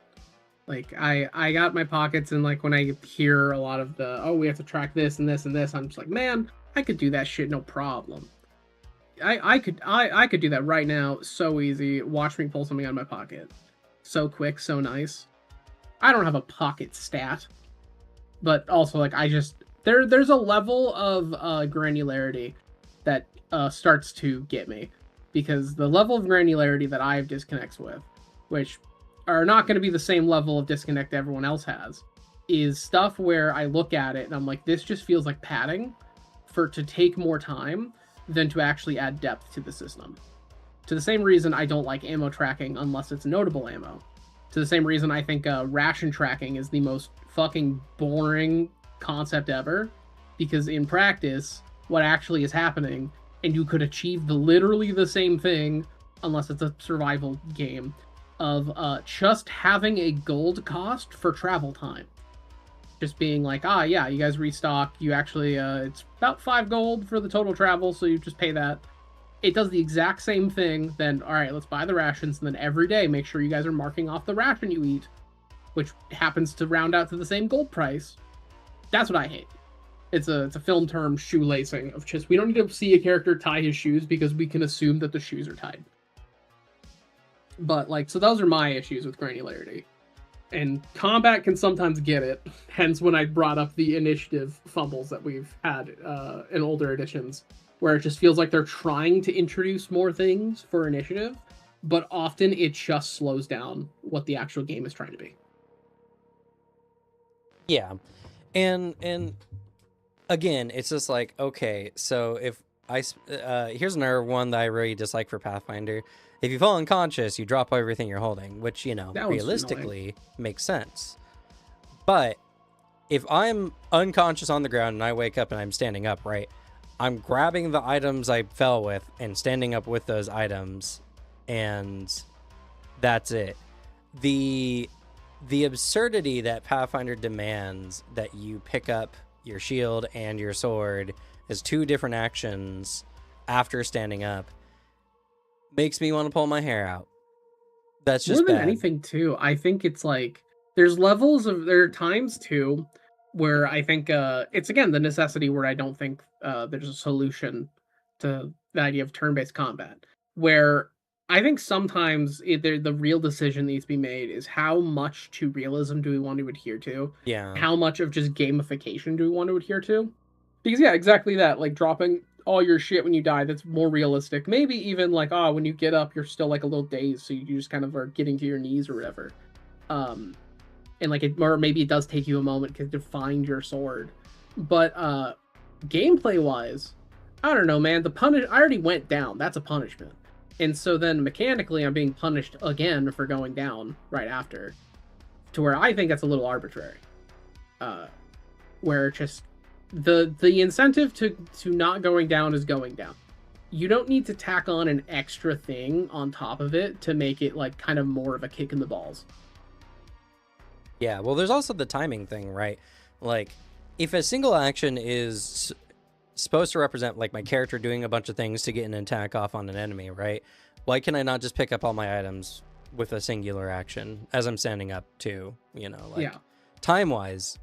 Like, I got my pockets, and like when I hear a lot of the, oh, we have to track this and this and this, I'm just like, man, I could do that shit no problem. I could do that right now, so easy. Watch me pull something out of my pocket, so quick, so nice. I don't have a pocket stat, but also like there's a level of granularity that starts to get me, because the level of granularity that I have disconnects with, which are not going to be the same level of disconnect everyone else has, is stuff where I look at it and I'm like, this just feels like padding to take more time than to actually add depth to the system. To the same reason I don't like ammo tracking unless it's notable ammo. To the same reason I think ration tracking is the most fucking boring concept ever, because in practice, what actually is happening, and you could achieve literally the same thing, unless it's a survival game, of just having a gold cost for travel time. Just being like, yeah, you guys restock, you actually, it's about 5 gold for the total travel, so you just pay that. It does the exact same thing, then, alright, let's buy the rations, and then every day make sure you guys are marking off the ration you eat, which happens to round out to the same gold price. That's what I hate. It's a film term, shoelacing, of just, we don't need to see a character tie his shoes because we can assume that the shoes are tied. But, like, so those are my issues with granularity. And combat can sometimes get it, hence when I brought up the initiative fumbles that we've had in older editions, where it just feels like they're trying to introduce more things for initiative, but often it just slows down what the actual game is trying to be. Yeah. And again, it's just like, okay, so if here's another one that I really dislike for Pathfinder. If you fall unconscious, you drop everything you're holding, which, you know, realistically makes sense. But if I'm unconscious on the ground and I wake up and I'm standing up, right, I'm grabbing the items I fell with and standing up with those items, and that's it. The absurdity that Pathfinder demands that you pick up your shield and your sword as 2 different actions after standing up makes me want to pull my hair out. That's just more than bad. Anything too. I think it's like there are times too where I think it's again the necessity where I don't think there's a solution to the idea of turn-based combat, where I think sometimes the real decision needs to be made is how much to realism do we want to adhere to? Yeah. How much of just gamification do we want to adhere to? Because yeah, exactly that. Like dropping all your shit when you die, that's more realistic. Maybe even like, when you get up, you're still like a little dazed, so you just kind of are getting to your knees or whatever. And like or maybe it does take you a moment to find your sword. But gameplay wise, I don't know, man. I already went down. That's a punishment. And so then mechanically I'm being punished again for going down right after. To where I think that's a little arbitrary. Where just the incentive to not going down is going down. You don't need to tack on an extra thing on top of it to make it like kind of more of a kick in the balls. Yeah, well, there's also the timing thing, right? Like, if a single action is supposed to represent like my character doing a bunch of things to get an attack off on an enemy, right? Why can I not just pick up all my items with a singular action as I'm standing up too? You know, like Yeah. time wise,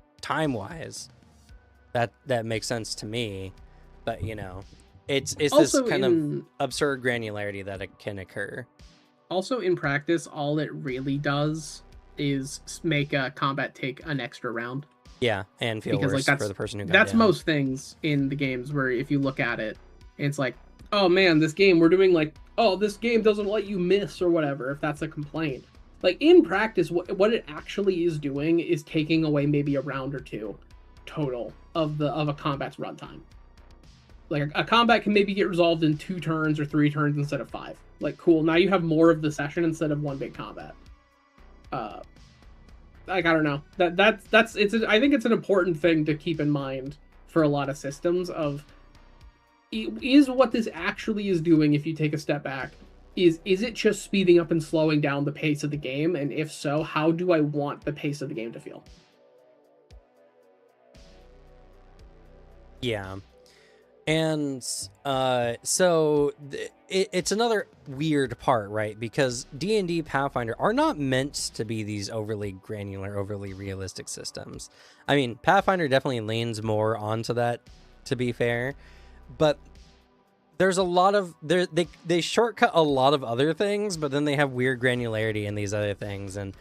that makes sense to me. But you know, it's this Also kind of in absurd granularity that it can occur. also in practice, all it really does is make a combat take an extra round. Yeah, and feel Because like worse for the person who got that's down. most things in the games where if you look at it, it's like, oh man, this game we're doing like, oh, this game doesn't let you miss or whatever, if that's a complaint. Like in practice, what it actually is doing is taking away maybe a round or two total of a combat's runtime. Like a combat can maybe get resolved in 2 turns or 3 turns instead of 5. Like cool, now you have more of the session instead of one big combat. Like I don't know, that's I think it's an important thing to keep in mind for a lot of systems of, is what this actually is doing, if you take a step back, is it just speeding up and slowing down the pace of the game, and if so, how do I want the pace of the game to feel? Yeah. And so it's another weird part, right? Because D&D Pathfinder are not meant to be these overly granular, overly realistic systems. I mean, Pathfinder definitely leans more onto that, to be fair, but there's a lot of they shortcut a lot of other things, but then they have weird granularity in these other things. And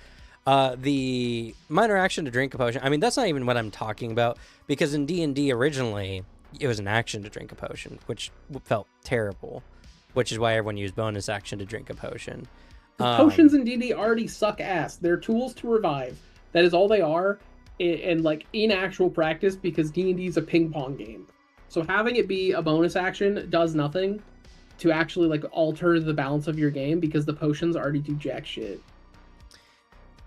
the minor action to drink a potion, I mean, that's not even what I'm talking about, because in D&D originally it was an action to drink a potion, which felt terrible, which is why everyone used bonus action to drink a potion. Potions in D&D already suck ass. They're tools to revive. That is all they are, and like in actual practice, because D&D is a ping pong game. So having it be a bonus action does nothing to actually like alter the balance of your game, because the potions already do jack shit.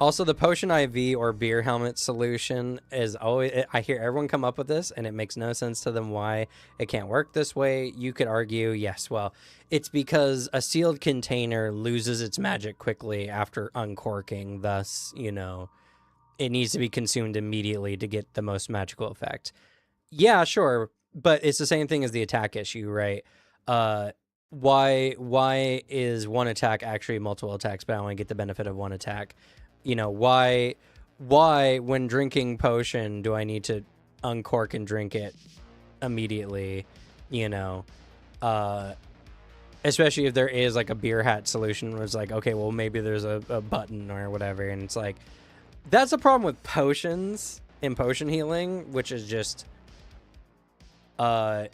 Also, the potion IV or beer helmet solution is always, I hear everyone come up with this, and it makes no sense to them why it can't work this way. You could argue, yes, well, it's because a sealed container loses its magic quickly after uncorking. Thus, you know, it needs to be consumed immediately to get the most magical effect. Yeah, sure, but it's the same thing as the attack issue, right? Why is one attack actually multiple attacks, but I only get the benefit of one attack? You know, why when drinking potion do I need to uncork and drink it immediately? You know, especially if there is like a beer hat solution where it's like, okay, well, maybe there's a button or whatever, and it's like, that's a problem with potions and potion healing, which is just the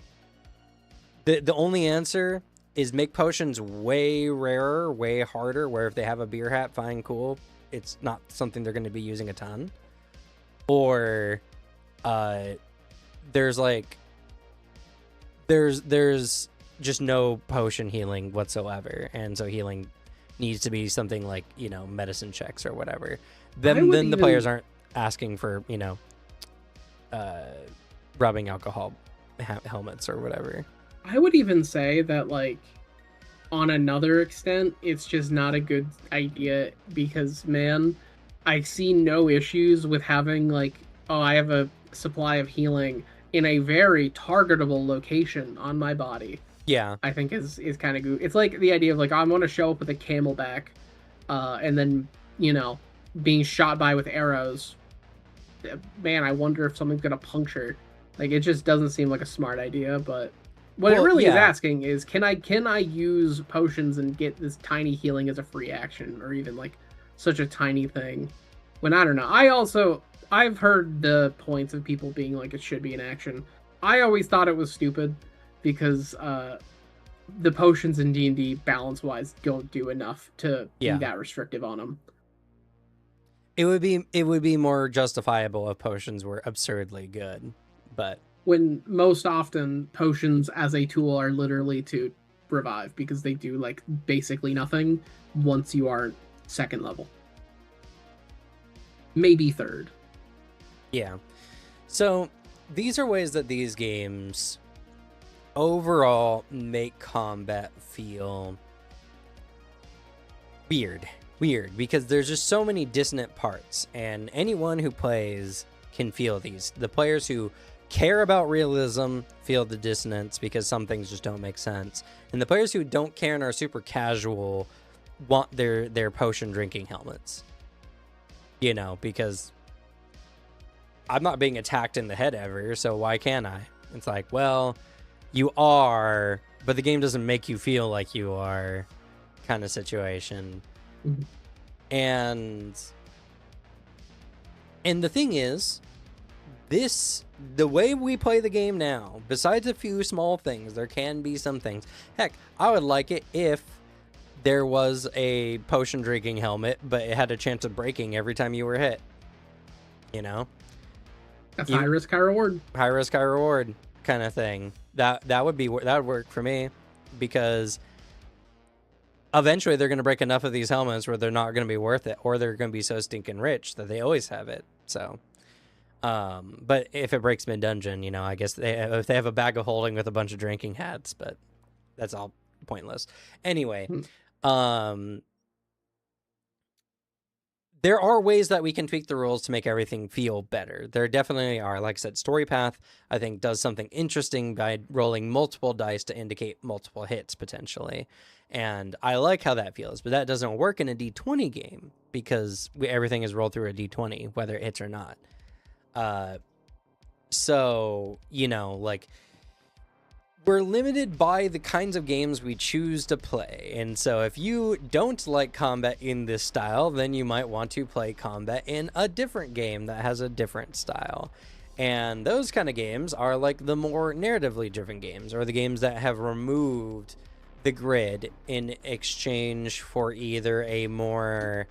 only answer is make potions way rarer, way harder, where if they have a beer hat, fine, cool, it's not something they're going to be using a ton. Or there's just no potion healing whatsoever, and so healing needs to be something like, you know, medicine checks or whatever. Then the players aren't asking for, you know, rubbing alcohol helmets or whatever. I would even say that, like, on another extent, it's just not a good idea, because, man, I see no issues with having, like, oh, I have a supply of healing in a very targetable location on my body. Yeah. I think is kind of good. It's like the idea of, like, I'm going to show up with a camelback, and then, you know, being shot by with arrows. Man, I wonder if something's going to puncture. Like, it just doesn't seem like a smart idea, but what it really is asking is, can I use potions and get this tiny healing as a free action, or even like such a tiny thing? When I don't know. I've heard the points of people being like it should be an action. I always thought it was stupid, because the potions in D&D balance wise don't do enough to be that restrictive on them. It would be more justifiable if potions were absurdly good, but when most often potions as a tool are literally to revive, because they do like basically nothing once you are second level, maybe third. Yeah, so these are ways that these games overall make combat feel weird, because there's just so many dissonant parts, and anyone who plays can feel these. The players who care about realism feel the dissonance because some things just don't make sense. And the players who don't care and are super casual want their potion drinking helmets. You know, because I'm not being attacked in the head ever, so why can't I? It's like, well, you are, but the game doesn't make you feel like you are, kind of situation. Mhm. And the thing is, the way we play the game now, besides a few small things, there can be some things. Heck, I would like it if there was a potion drinking helmet, but it had a chance of breaking every time you were hit. You know? That's high risk, high reward. High risk, high reward kind of thing. That would work for me, because eventually they're going to break enough of these helmets where they're not going to be worth it, or they're going to be so stinking rich that they always have it. So, but if it breaks mid-dungeon, you know, I guess if they have a bag of holding with a bunch of drinking hats, but that's all pointless. Anyway, there are ways that we can tweak the rules to make everything feel better. There definitely are. Like I said, Story Path, I think, does something interesting by rolling multiple dice to indicate multiple hits, potentially. And I like how that feels, but that doesn't work in a D20 game, because everything is rolled through a D20, whether it hits or not. So, you know, like, we're limited by the kinds of games we choose to play. And so if you don't like combat in this style, then you might want to play combat in a different game that has a different style. And those kind of games are like the more narratively driven games, or the games that have removed the grid in exchange for either a more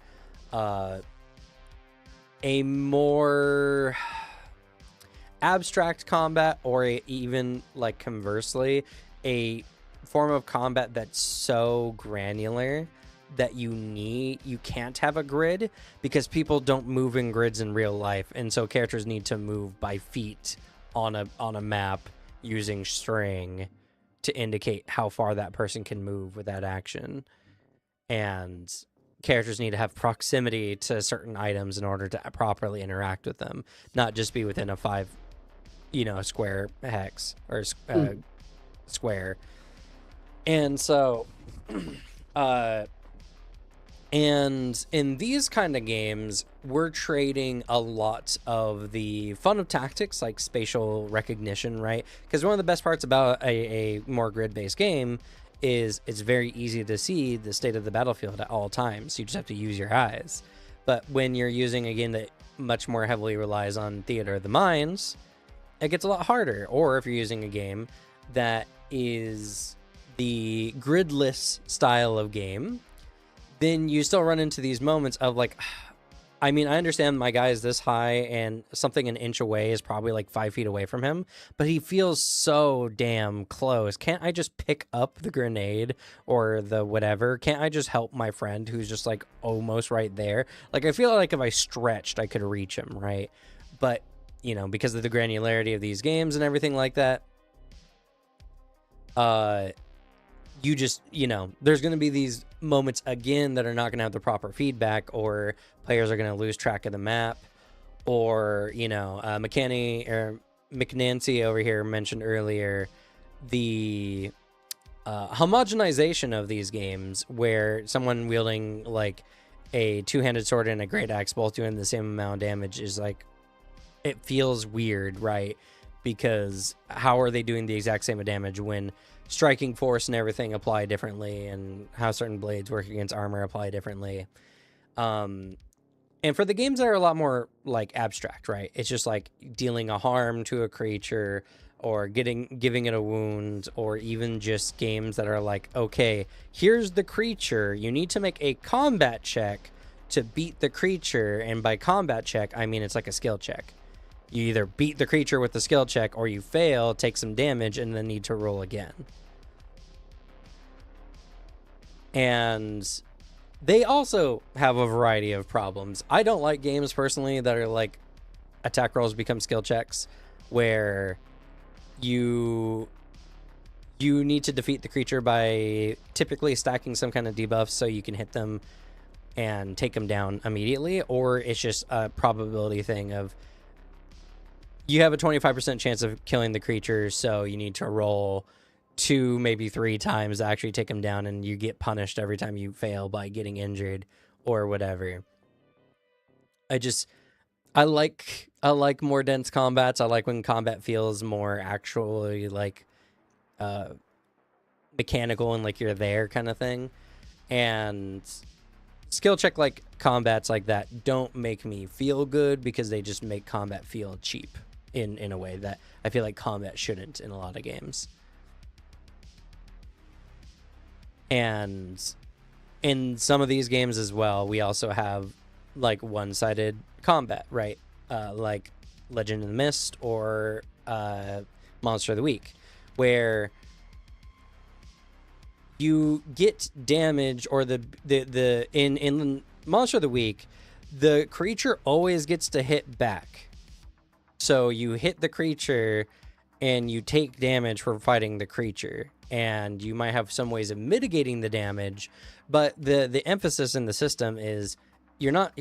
abstract combat, or even, like, conversely, a form of combat that's so granular that you can't have a grid, because people don't move in grids in real life, and so characters need to move by feet on a map using string to indicate how far that person can move with that action. And characters need to have proximity to certain items in order to properly interact with them, not just be within a 5 square hex or square. And so and in these kind of games, we're trading a lot of the fun of tactics, like spatial recognition, right? Because one of the best parts about a more grid-based game is it's very easy to see the state of the battlefield at all times. You just have to use your eyes. But when you're using a game that much more heavily relies on theater of the minds, it gets a lot harder. Or if you're using a game that is the gridless style of game, then you still run into these moments of like, I mean, I understand my guy is this high and something an inch away is probably like 5 feet away from him, but he feels so damn close. Can't I just pick up the grenade or the whatever? Can't I just help my friend who's just like almost right there? Like, I feel like if I stretched, I could reach him, right? But, you know, because of the granularity of these games and everything like that, you just, there's going to be these moments again that are not going to have the proper feedback, or players are going to lose track of the map, or, McNancy over here mentioned earlier the homogenization of these games, where someone wielding like a two-handed sword and a great axe both doing the same amount of damage is like, it feels weird, right? Because how are they doing the exact same damage when striking force and everything apply differently, and how certain blades work against armor apply differently? And for the games that are a lot more like abstract, right? It's just like dealing a harm to a creature, or giving it a wound, or even just games that are like, okay, here's the creature, you need to make a combat check to beat the creature. And by combat check, I mean it's like a skill check. You either beat the creature with the skill check, or you fail, take some damage, and then need to roll again. And they also have a variety of problems. I don't like games personally that are like attack rolls become skill checks, where you need to defeat the creature by typically stacking some kind of debuff so you can hit them and take them down immediately, or it's just a probability thing of you have a 25% chance of killing the creature, so you need to roll 2, maybe 3 times to actually take him down, and you get punished every time you fail by getting injured or whatever. I like more dense combats. I like when combat feels more actually like mechanical and like you're there kind of thing. And skill check like combats like that don't make me feel good because they just make combat feel cheap in a way that I feel like combat shouldn't in a lot of games. And in some of these games as well, we also have like one-sided combat, right? Like Legend of the Mist or Monster of the Week, where you get damage, or in Monster of the Week, the creature always gets to hit back. So you hit the creature and you take damage for fighting the creature, and you might have some ways of mitigating the damage, but the emphasis in the system is you're not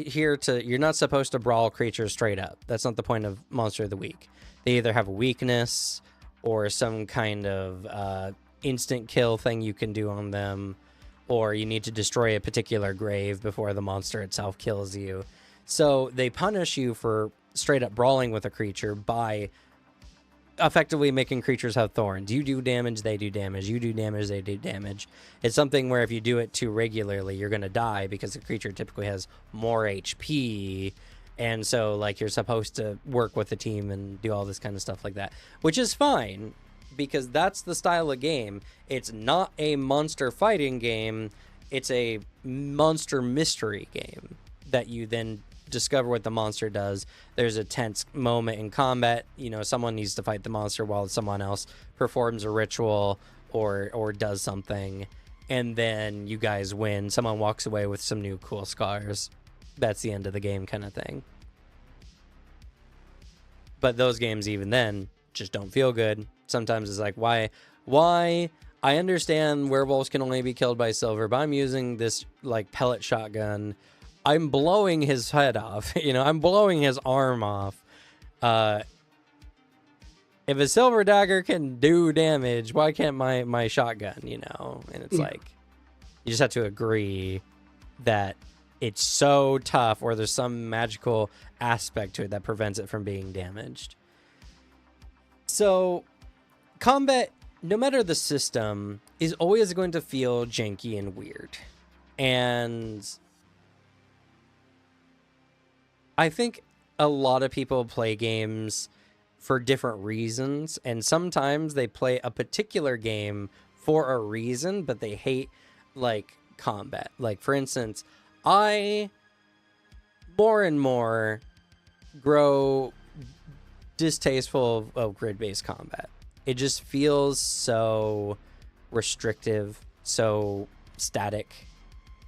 supposed to brawl creatures straight up. That's not the point of Monster of the Week. They either have a weakness or some kind of instant kill thing you can do on them, or you need to destroy a particular grave before the monster itself kills you. So they punish you for straight up brawling with a creature by effectively making creatures have thorns. You do damage, they do damage. You do damage, they do damage. It's something where if you do it too regularly, you're going to die because the creature typically has more HP. And so, like, you're supposed to work with the team and do all this kind of stuff like that, which is fine because that's the style of game. It's not a monster fighting game. It's a monster mystery game that you then discover what the monster does. There's a tense moment in combat. You know, someone needs to fight the monster while someone else performs a ritual or does something, and then you guys win. Someone walks away with some new cool scars. That's the end of the game kind of thing. But those games, even then, just don't feel good. Sometimes it's like, why? I understand werewolves can only be killed by silver, but I'm using this like pellet shotgun. I'm blowing his head off. You know, I'm blowing his arm off. If a silver dagger can do damage, why can't my shotgun, you know? And it's like, you just have to agree that it's so tough, or there's some magical aspect to it that prevents it from being damaged. So combat, no matter the system, is always going to feel janky and weird. And I think a lot of people play games for different reasons, and sometimes they play a particular game for a reason, but they hate like combat. Like, for instance, I more and more grow distasteful of grid-based combat. It just feels so restrictive, so static.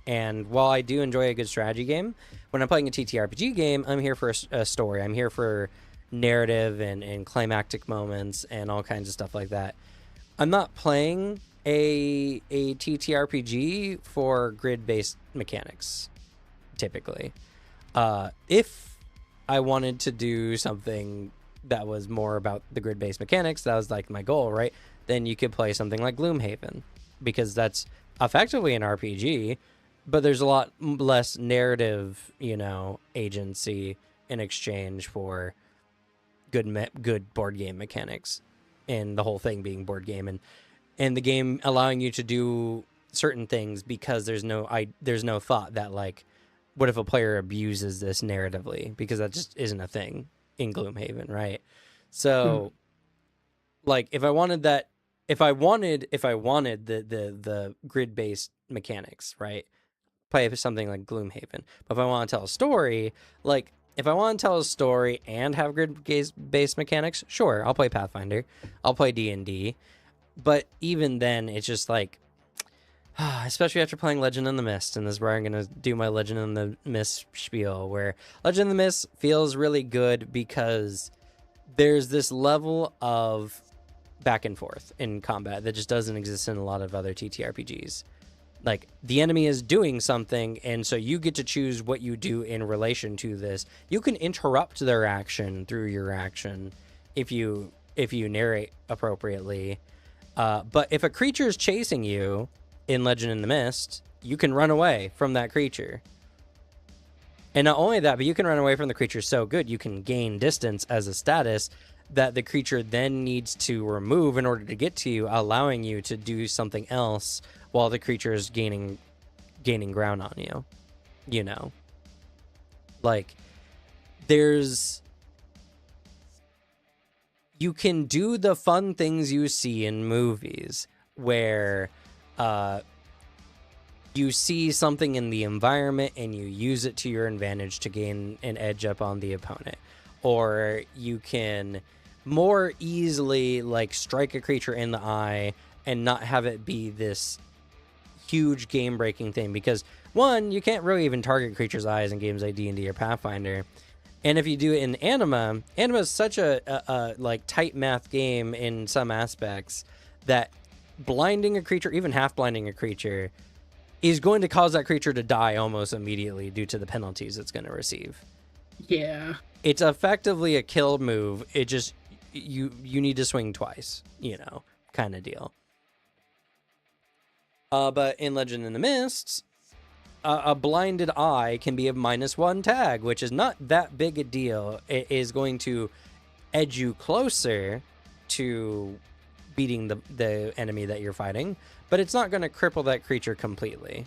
And while I do enjoy a good strategy game, when I'm playing a TTRPG game, I'm here for a story. I'm here for narrative and climactic moments and all kinds of stuff like that. I'm not playing a TTRPG for grid-based mechanics, typically. If I wanted to do something that was more about the grid-based mechanics, that was like my goal, right? Then you could play something like Gloomhaven, because that's effectively an RPG, but there's a lot less narrative, you know, agency in exchange for good board game mechanics, and the whole thing being board game, and the game allowing you to do certain things because there's no thought that, like, what if a player abuses this narratively, because that just isn't a thing in Gloomhaven, right? So like, if I wanted the grid-based mechanics, right, play something like Gloomhaven. But if I want to tell a story, like, if I want to tell a story and have grid-based mechanics, sure, I'll play Pathfinder, I'll play D&D. But even then, it's just like, especially after playing Legend in the Mist, and this is where I'm going to do my Legend in the Mist spiel, where Legend in the Mist feels really good because there's this level of back and forth in combat that just doesn't exist in a lot of other TTRPGs. Like, the enemy is doing something, and so you get to choose what you do in relation to this. You can interrupt their action through your action, if you narrate appropriately. But if a creature is chasing you in Legend in the Mist, you can run away from that creature. And not only that, but you can run away from the creature so good, you can gain distance as a status that the creature then needs to remove in order to get to you, allowing you to do something else while the creature is gaining ground on you. You know? Like, you can do the fun things you see in movies where you see something in the environment and you use it to your advantage to gain an edge up on the opponent. Or you can more easily like strike a creature in the eye and not have it be this huge game breaking thing, because one, you can't really even target creatures' eyes in games like D&D or Pathfinder. And if you do it in Anima is such a like tight math game in some aspects that blinding a creature, even half blinding a creature, is going to cause that creature to die almost immediately due to the penalties it's going to receive. Yeah. It's effectively a kill move. It just, you need to swing twice, you know, kind of deal. But in Legend in the Mist, a blinded eye can be a -1 tag, which is not that big a deal. It is going to edge you closer to beating the enemy that you're fighting, but it's not going to cripple that creature completely.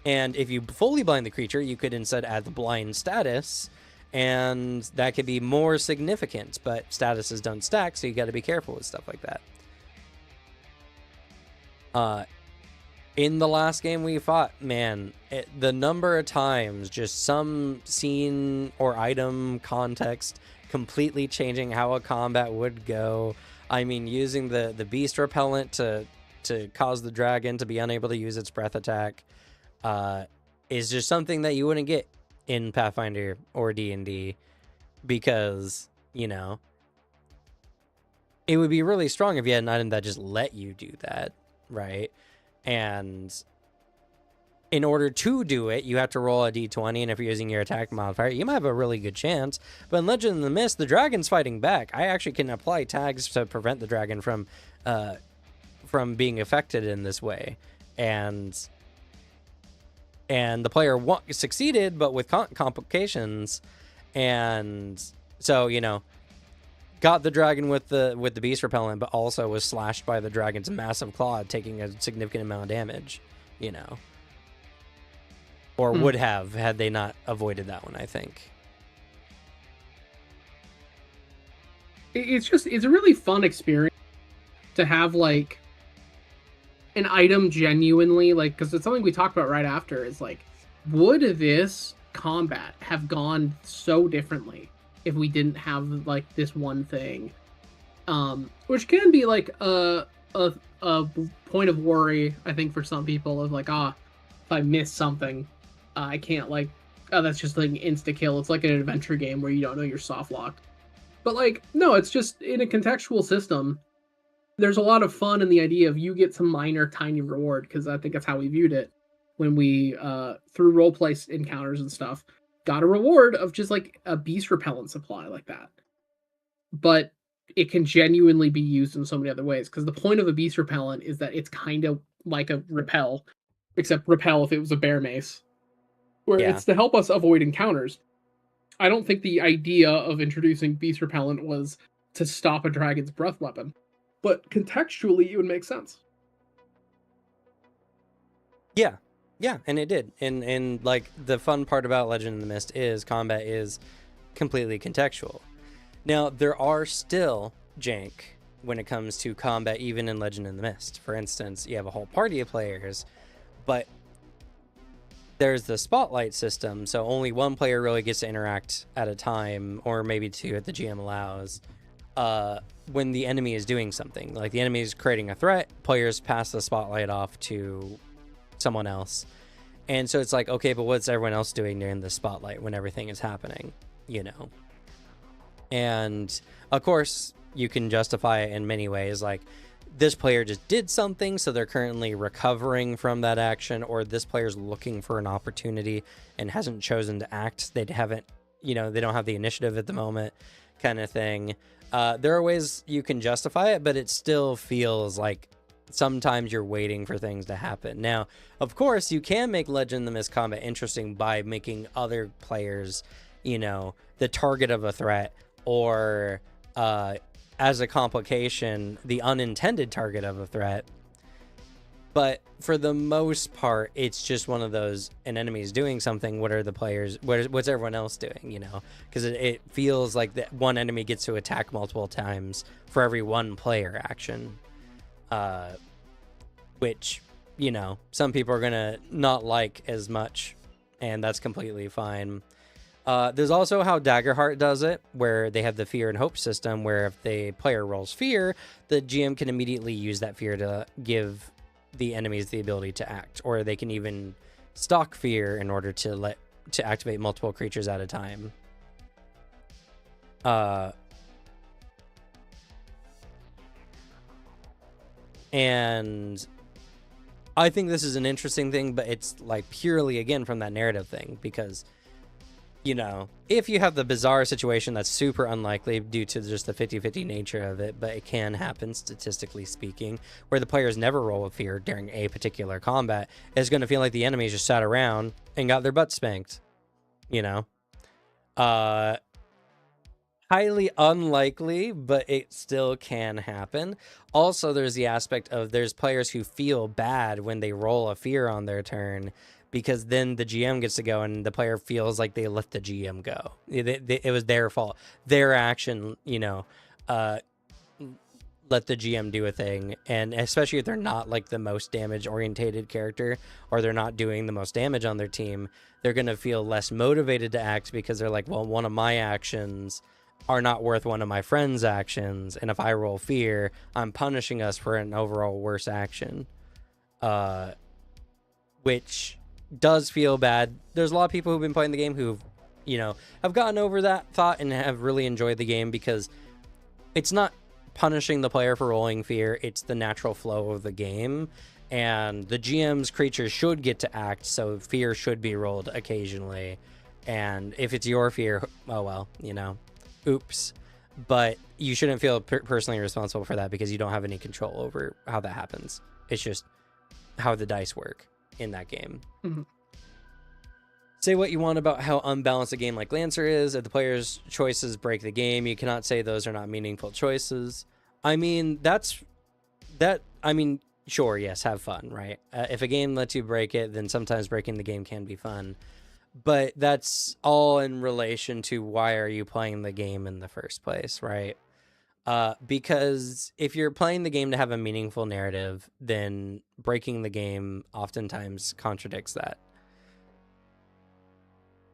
And if you fully blind the creature, you could instead add the blind status, and that could be more significant, but statuses don't stack, so you got to be careful with stuff like that. In the last game we fought, man, the number of times just some scene or item context completely changing how a combat would go. I mean, using the beast repellent to cause the dragon to be unable to use its breath attack is just something that you wouldn't get in Pathfinder or D&D, because, you know, it would be really strong if you had an item that just let you do that, right? And in order to do it, you have to roll a d20, and if you're using your attack modifier, you might have a really good chance. But in Legend in the Mist, the dragon's fighting back. I actually can apply tags to prevent the dragon from being affected in this way. And the player succeeded, but with complications. And so, you know, got the dragon with the beast repellent, but also was slashed by the dragon's massive claw, taking a significant amount of damage, you know. Or would have, had they not avoided that one, I think. It's a really fun experience to have, like, an item genuinely, like, because it's something we talked about right after, is like, would this combat have gone so differently if we didn't have, like, this one thing? Which can be, like, a point of worry, I think, for some people, of like, if I miss something, I can't, like, that's just like an insta-kill. It's like an adventure game where you don't know you're soft-locked. But, like, no, it's just in a contextual system, there's a lot of fun in the idea of you get some minor, tiny reward, because I think that's how we viewed it when we, through roleplay encounters and stuff, got a reward of just, like, a beast repellent supply like that. But it can genuinely be used in so many other ways, because the point of a beast repellent is that it's kind of like a repel, except repel if it was a bear mace, where it's to help us avoid encounters. I don't think the idea of introducing beast repellent was to stop a dragon's breath weapon, but contextually it would make sense. Yeah, and it did. And like, the fun part about Legend in the Mist is combat is completely contextual. Now, there are still jank when it comes to combat, even in Legend in the Mist. For instance, you have a whole party of players, but there's the spotlight system, so only one player really gets to interact at a time, or maybe two if the GM allows, when the enemy is doing something. Like, the enemy is creating a threat, players pass the spotlight off to someone else. And so it's like, okay, but what's everyone else doing during the spotlight when everything is happening, you know? And of course, you can justify it in many ways, like, this player just did something, so they're currently recovering from that action, or this player's looking for an opportunity and hasn't chosen to act. They haven't, you know, they don't have the initiative at the moment, kind of thing. There are ways you can justify it, but it still feels like sometimes you're waiting for things to happen. Now, of course, you can make Legend of the Mist combat interesting by making other players, the target of a threat, or as a complication, the unintended target of a threat. But for the most part, it's just one of those, an enemy's doing something. What are the players? What's everyone else doing? Because it feels like that one enemy gets to attack multiple times for every one player action, which some people are gonna not like as much, and that's completely fine. There's also how Daggerheart does it, where they have the fear and hope system, where if the player rolls fear, the GM can immediately use that fear to give the enemies the ability to act, or they can even stock fear in order to activate multiple creatures at a time. And I think this is an interesting thing, but it's like purely again from that narrative thing, because if you have the bizarre situation that's super unlikely due to just the 50-50 nature of it, but it can happen statistically speaking, where the players never roll a fear during a particular combat, it's going to feel like the enemies just sat around and got their butt spanked. Highly unlikely, but it still can happen. Also, there's the aspect of there's players who feel bad when they roll a fear on their turn, because then the GM gets to go and the player feels like they let the GM go. It was their fault. Their action, let the GM do a thing. And especially if they're not like the most damage orientated character, or they're not doing the most damage on their team, they're going to feel less motivated to act, because they're like, well, one of my actions are not worth one of my friends' actions. And if I roll fear, I'm punishing us for an overall worse action. Which does feel bad. There's a lot of people who've been playing the game who've, have gotten over that thought and have really enjoyed the game, because it's not punishing the player for rolling fear. It's the natural flow of the game, and the GM's creatures should get to act, so fear should be rolled occasionally. And if it's your fear, oh well, oops. But you shouldn't feel personally responsible for that, because you don't have any control over how that happens. It's just how the dice work in that game. Mm-hmm. Say what you want about how unbalanced a game like Lancer is. If the player's choices break the game, you cannot say those are not meaningful choices. I mean, sure, yes, have fun, right? If a game lets you break it, then sometimes breaking the game can be fun. But that's all in relation to why are you playing the game in the first place, right? Because if you're playing the game to have a meaningful narrative, then breaking the game oftentimes contradicts that.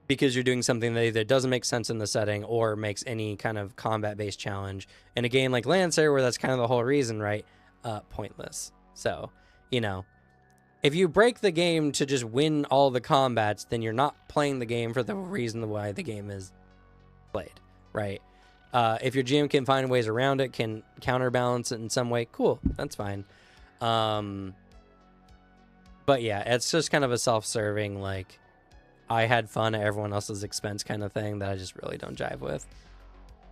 Because you're doing something that either doesn't make sense in the setting or makes any kind of combat-based challenge. In a game like Lancer, where that's kind of the whole reason, right? Pointless. So, if you break the game to just win all the combats, then you're not playing the game for the reason why the game is played, right? If your GM can find ways around it, can counterbalance it in some way, cool, that's fine. But yeah, it's just kind of a self-serving, like, I had fun at everyone else's expense kind of thing that I just really don't jive with.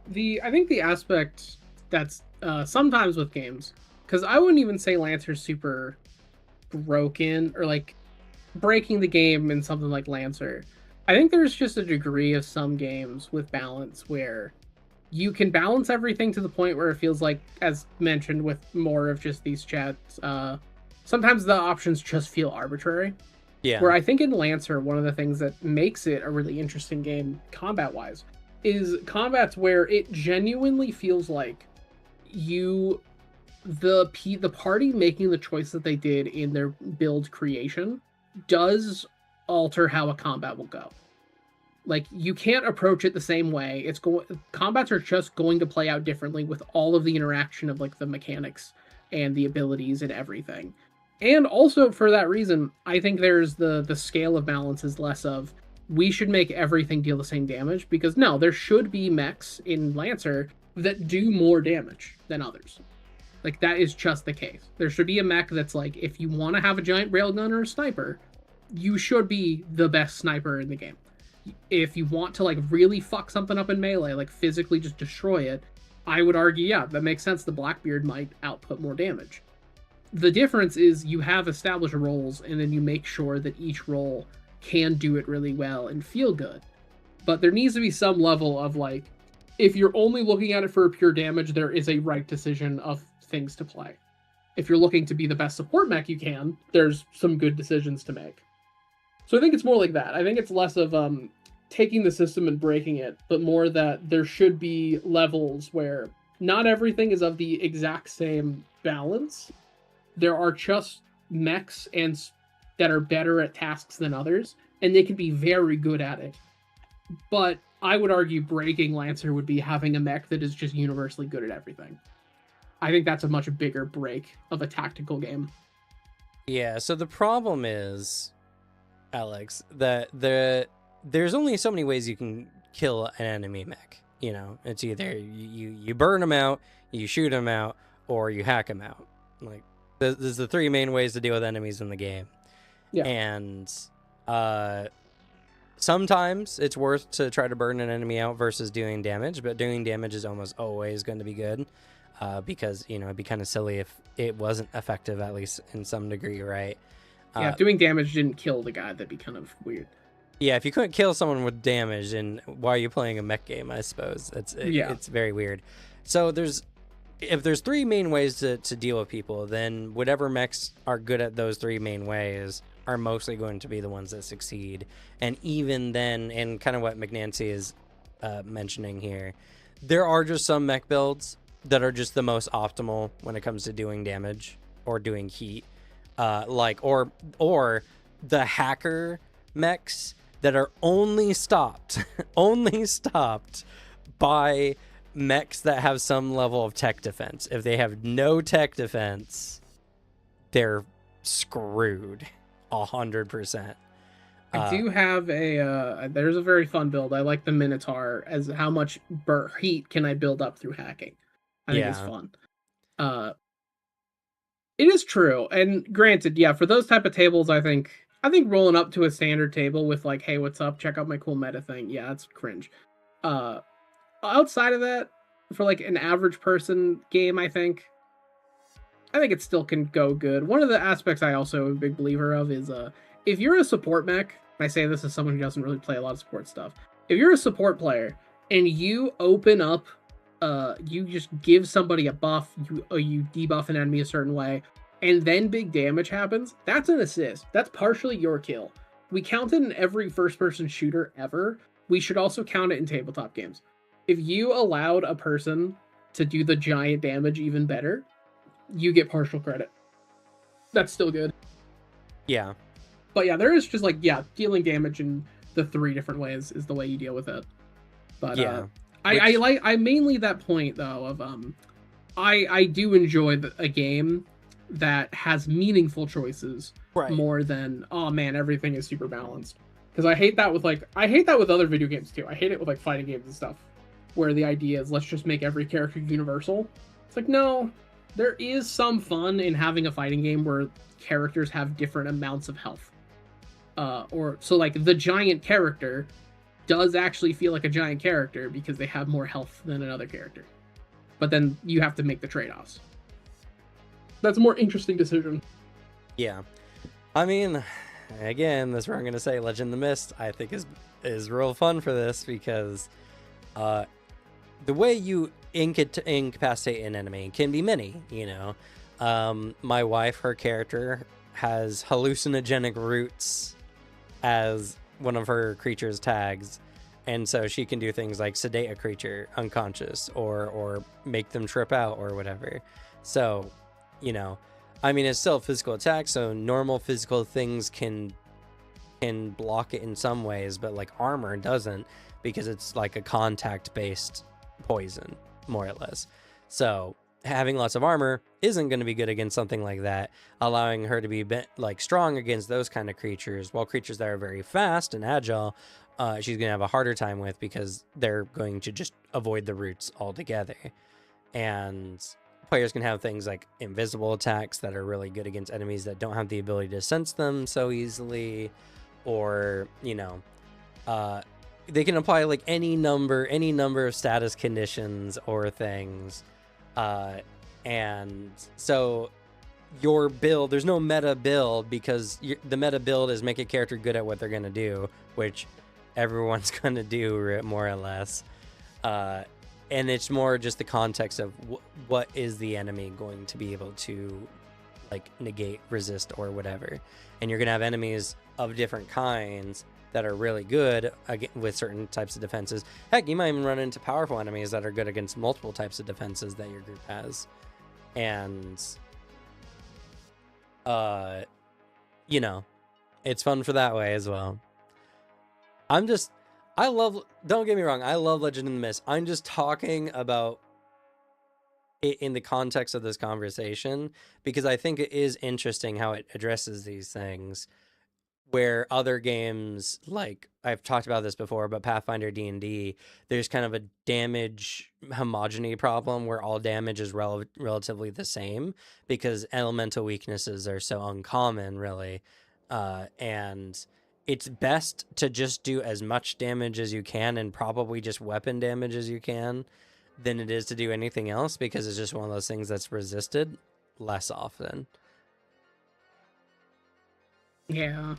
I think the aspect that's sometimes with games, because I wouldn't even say Lancer's super broken or like breaking the game in something like Lancer. I think there's just a degree of some games with balance where you can balance everything to the point where it feels like, as mentioned with more of just these chats, sometimes the options just feel arbitrary. Yeah. Where I think in Lancer, one of the things that makes it a really interesting game combat-wise is combats where it genuinely feels like the party making the choice that they did in their build creation does alter how a combat will go. Like, you can't approach it the same way. Combats are just going to play out differently with all of the interaction of like the mechanics and the abilities and everything. And also for that reason, I think there's the scale of balance is less of we should make everything deal the same damage, because no, there should be mechs in Lancer that do more damage than others. Like, that is just the case. There should be a mech that's like, if you want to have a giant railgun or a sniper, you should be the best sniper in the game. if you want to like really fuck something up in melee, like physically just destroy it, I would argue, yeah, that makes sense. The Blackbeard might output more damage. The difference is you have established roles, and then you make sure that each role can do it really well and feel good. But there needs to be some level of like, if you're only looking at it for pure damage, there is a right decision of things to play. If you're looking to be the best support mech you can, there's some good decisions to make. So I think it's more like that. I think it's less of taking the system and breaking it, but more that there should be levels where not everything is of the exact same balance. There are just mechs and that are better at tasks than others, and they can be very good at it. But I would argue breaking Lancer would be having a mech that is just universally good at everything. I think that's a much bigger break of a tactical game. Yeah, so the problem is, Alex, that there's only so many ways you can kill an enemy mech. You know, it's either you burn them out, you shoot them out, or you hack them out. Like, there's the three main ways to deal with enemies in the game. Yeah. And sometimes it's worth to try to burn an enemy out versus doing damage, but doing damage is almost always going to be good. Because, you know, it'd be kind of silly if it wasn't effective, at least in some degree, right? Yeah, if doing damage didn't kill the guy, that'd be kind of weird. Yeah, if you couldn't kill someone with damage, and why are you playing a mech game, I suppose? It's very weird. So if there's three main ways to deal with people, then whatever mechs are good at those three main ways are mostly going to be the ones that succeed. And even then, and kind of what McNancy is mentioning here, there are just some mech builds that are just the most optimal when it comes to doing damage or doing heat, or the hacker mechs that are only stopped by mechs that have some level of tech defense. If they have no tech defense, they're screwed 100%. I do have there's a very fun build. I like the Minotaur as how much heat can I build up through hacking. I think it's fun. It is true. And granted, yeah, for those type of tables, I think rolling up to a standard table with like, hey, what's up? Check out my cool meta thing. Yeah, that's cringe. Outside of that, for like an average person game, I think it still can go good. One of the aspects I also am a big believer of is if you're a support mech, and I say this as someone who doesn't really play a lot of support stuff, if you're a support player and you open up you just give somebody a buff, you debuff an enemy a certain way, and then big damage happens, that's an assist. That's partially your kill. We count it in every first-person shooter ever. We should also count it in tabletop games. If you allowed a person to do the giant damage even better, you get partial credit. That's still good. Yeah. But yeah, there is just like, yeah, dealing damage in the three different ways is the way you deal with it. But yeah. I mainly that point though of I do enjoy a game that has meaningful choices more than, oh man, everything is super balanced. Because I hate that with other video games too. I hate it with like fighting games and stuff, where the idea is let's just make every character universal. It's like, no, there is some fun in having a fighting game where characters have different amounts of health. So like the giant character does actually feel like a giant character because they have more health than another character. But then you have to make the trade-offs. That's a more interesting decision. Yeah. I mean, again, that's where I'm going to say Legend of the Mist, I think is real fun for this because the way you incapacitate an enemy can be many, you know. My wife, her character, has hallucinogenic roots as one of her creature's tags, and so she can do things like sedate a creature unconscious or make them trip out or whatever. So, you know, I mean, it's still a physical attack, so normal physical things can block it in some ways, but like armor doesn't, because it's like a contact based poison, more or less. So having lots of armor isn't going to be good against something like that, allowing her to be like strong against those kind of creatures, while creatures that are very fast and agile, she's going to have a harder time with because they're going to just avoid the roots altogether. And players can have things like invisible attacks that are really good against enemies that don't have the ability to sense them so easily, or, you know, they can apply like any number of status conditions or things, and so your build, there's no meta build, because the meta build is make a character good at what they're gonna do, which everyone's gonna do more or less, and it's more just the context of what is the enemy going to be able to like negate, resist, or whatever. And you're gonna have enemies of different kinds that are really good with certain types of defenses. Heck, you might even run into powerful enemies that are good against multiple types of defenses that your group has. And you know, it's fun for that way as well. Don't get me wrong, I love Legend of the Mist. I'm just talking about it in the context of this conversation, because I think it is interesting how it addresses these things, where other games, like I've talked about this before, but Pathfinder D&D, there's kind of a damage homogeny problem where all damage is relatively the same, because elemental weaknesses are so uncommon, really. And it's best to just do as much damage as you can, and probably just weapon damage as you can, than it is to do anything else, because it's just one of those things that's resisted less often. Yeah.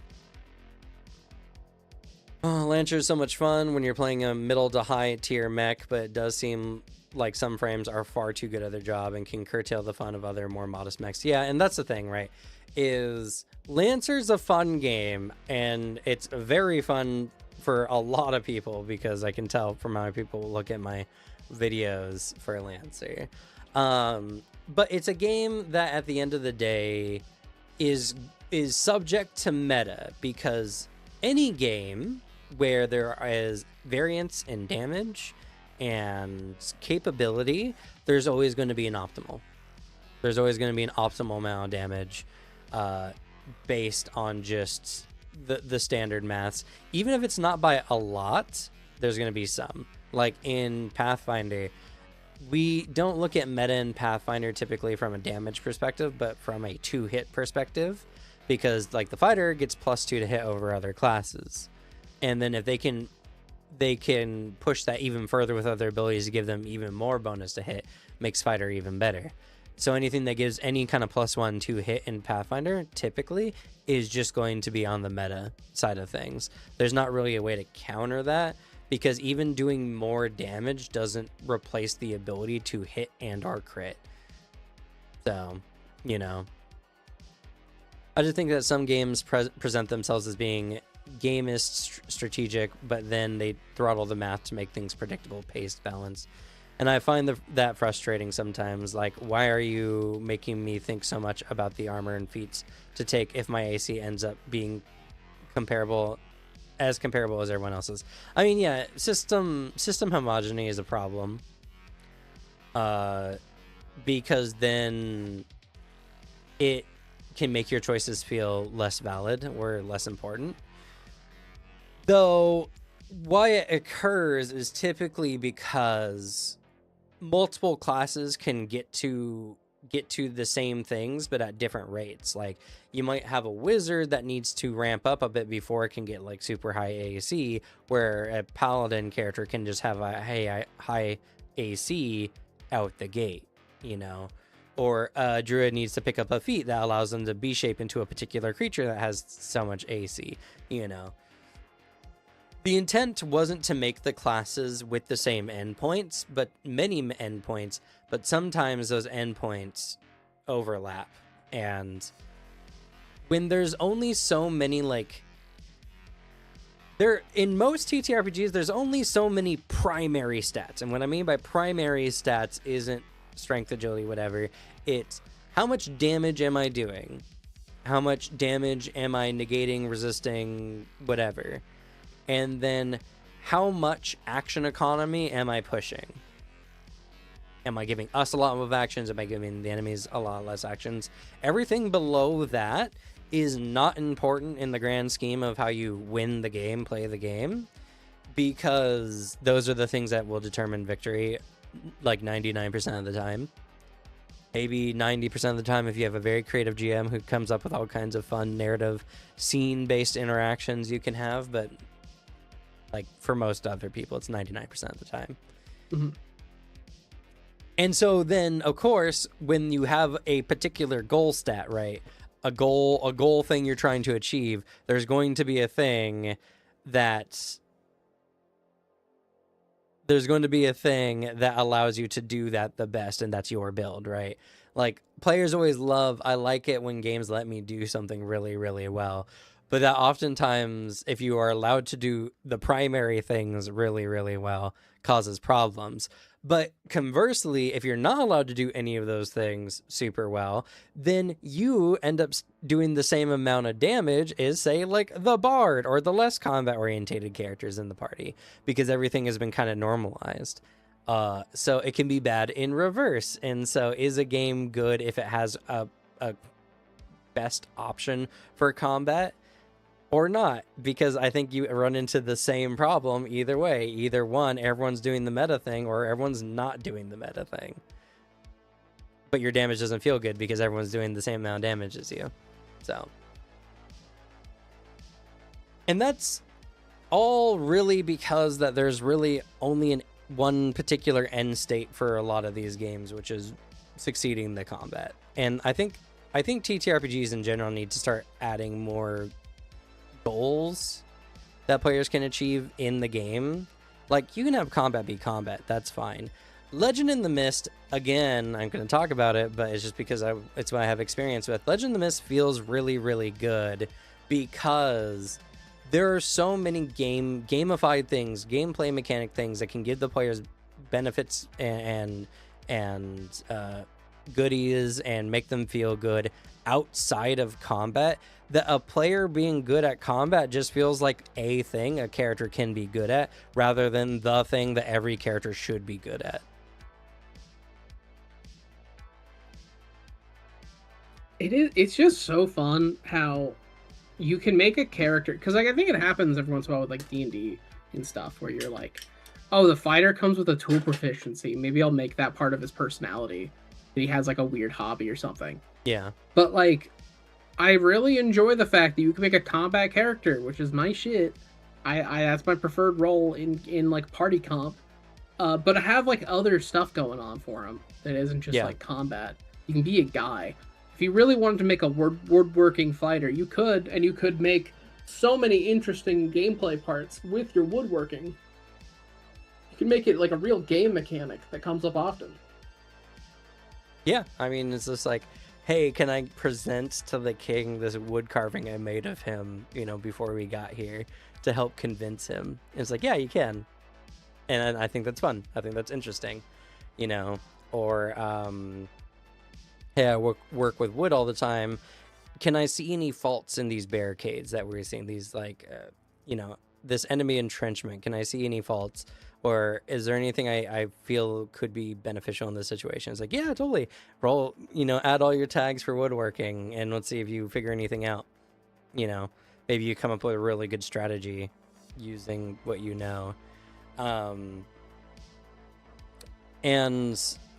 Oh, Lancer is so much fun when you're playing a middle to high tier mech, but it does seem like some frames are far too good at their job and can curtail the fun of other more modest mechs. Yeah, and that's the thing, right? Is Lancer's a fun game, and it's very fun for a lot of people, because I can tell from how people look at my videos for Lancer. But it's a game that at the end of the day is subject to meta, because any game where there is variance in damage and capability, there's always going to be an optimal. There's always going to be an optimal amount of damage based on just the standard maths. Even if it's not by a lot, there's going to be some. Like in Pathfinder, we don't look at meta in Pathfinder typically from a damage perspective, but from a 2-hit perspective, because like the fighter gets +2 to hit over other classes. And then if they can push that even further with other abilities to give them even more bonus to hit, makes fighter even better. So anything that gives any kind of +1 to hit in Pathfinder typically is just going to be on the meta side of things. There's not really a way to counter that, because even doing more damage doesn't replace the ability to hit and or crit. So, you know, I just think that some games present themselves as being gamist, strategic, but then they throttle the math to make things predictable, paced, balanced. And I find that frustrating sometimes. Like, why are you making me think so much about the armor and feats to take if my AC ends up being comparable as everyone else's? I mean, yeah, system homogeny is a problem, because then it can make your choices feel less valid or less important. Though why it occurs is typically because multiple classes can get to the same things, but at different rates. Like, you might have a wizard that needs to ramp up a bit before it can get like super high AC, where a paladin character can just have a high AC out the gate, you know. Or a druid needs to pick up a feat that allows them to B-shape into a particular creature that has so much AC, you know. The intent wasn't to make the classes with the same endpoints, but many endpoints, but sometimes those endpoints overlap. And when there's only so many, like, in most TTRPGs, there's only so many primary stats. And what I mean by primary stats isn't strength, agility, whatever. It's how much damage am I doing? How much damage am I negating, resisting, whatever? And then how much action economy am I pushing? Am I giving us a lot of actions? Am I giving the enemies a lot less actions? Everything below that is not important in the grand scheme of how you win the game, play the game, because those are the things that will determine victory like 99% of the time. Maybe 90% of the time if you have a very creative GM who comes up with all kinds of fun narrative scene-based interactions you can have, but Like for most other people, it's 99% of the time. Mm-hmm. And so then, of course, when you have a particular goal stat, right? A goal thing you're trying to achieve, there's going to be a thing that allows you to do that the best, and that's your build, right? Like players always I like it when games let me do something really, really well. But that oftentimes, if you are allowed to do the primary things really, really well, causes problems. But conversely, if you're not allowed to do any of those things super well, then you end up doing the same amount of damage as, say, like the Bard or the less combat orientated characters in the party, because everything has been kind of normalized. So it can be bad in reverse. And so is a game good if it has a best option for combat? Or not, because I think you run into the same problem either way. Either one, everyone's doing the meta thing, or everyone's not doing the meta thing. But your damage doesn't feel good because everyone's doing the same amount of damage as you. So. And that's all really because that there's really only one particular end state for a lot of these games, which is succeeding the combat. And I think TTRPGs in general need to start adding more goals that players can achieve in the game. Like, you can have combat be combat, that's fine. Legend in the Mist, again, I'm going to talk about it, but it's just because it's what I have experience with. Legend in the Mist feels really, really good because there are so many gamified things, gameplay mechanic things that can give the players benefits and goodies and make them feel good outside of combat, that a player being good at combat just feels like a thing a character can be good at, rather than the thing that every character should be good at. It's just so fun how you can make a character, because like I think it happens every once in a while with like D&D and stuff, where you're like, oh, the fighter comes with a tool proficiency, maybe I'll make that part of his personality. He has like a weird hobby or something. Yeah. But like, I really enjoy the fact that you can make a combat character, which is my shit. I that's my preferred role in like party comp. But I have like other stuff going on for him that isn't just like combat. You can be a guy. If you really wanted to make a woodworking fighter, you could, and you could make so many interesting gameplay parts with your woodworking. You can make it like a real game mechanic that comes up often. Yeah, I mean, it's just like, hey, can I present to the king this wood carving I made of him, before we got here, to help convince him? And it's like, yeah, you can. And I think that's fun. I think that's interesting, or, hey, I work with wood all the time. Can I see any faults in these barricades that we're seeing? These, like, this enemy entrenchment. Can I see any faults? Or is there anything I feel could be beneficial in this situation? It's like, yeah, totally. Roll, add all your tags for woodworking, and let's see if you figure anything out. Maybe you come up with a really good strategy using what you know. And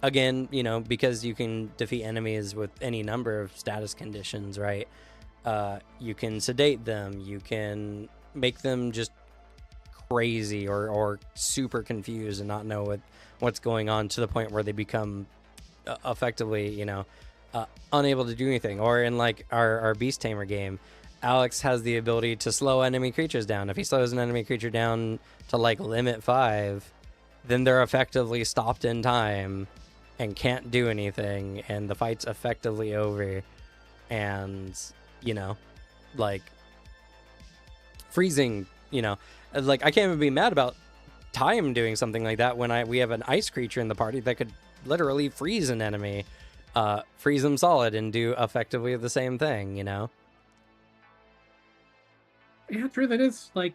again, because you can defeat enemies with any number of status conditions, right? You can sedate them. You can make them just crazy or super confused and not know what's going on, to the point where they become effectively, unable to do anything. Or in like our Beast Tamer game, Alex has the ability to slow enemy creatures down. If he slows an enemy creature down to like limit 5, then they're effectively stopped in time and can't do anything, and the fight's effectively over. And like freezing, like, I can't even be mad about time doing something like that when we have an ice creature in the party that could literally freeze an enemy, freeze them solid, and do effectively the same thing, Yeah, true. That is, like,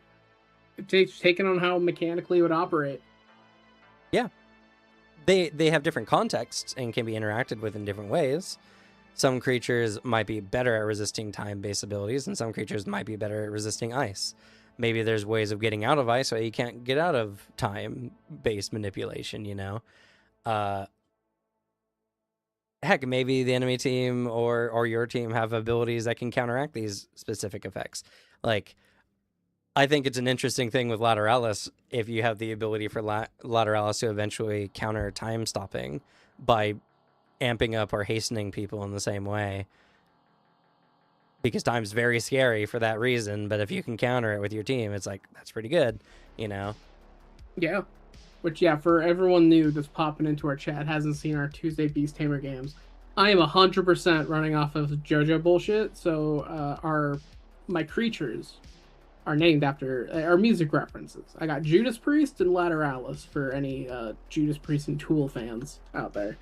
taken on how mechanically it would operate. Yeah. They have different contexts and can be interacted with in different ways. Some creatures might be better at resisting time-based abilities, and some creatures might be better at resisting ice. Maybe there's ways of getting out of ice so you can't get out of time-based manipulation, Heck, maybe the enemy team or your team have abilities that can counteract these specific effects. Like, I think it's an interesting thing with Lateralis if you have the ability for Lateralis to eventually counter time stopping by amping up or hastening people in the same way. Because time's very scary for that reason, but if you can counter it with your team, it's like, that's pretty good, you know? Yeah. Which, yeah, for everyone new that's popping into our chat, hasn't seen our Tuesday Beast Tamer games, I am 100% running off of JoJo bullshit, so my creatures are named after our music references. I got Judas Priest and Lateralis for any Judas Priest and Tool fans out there.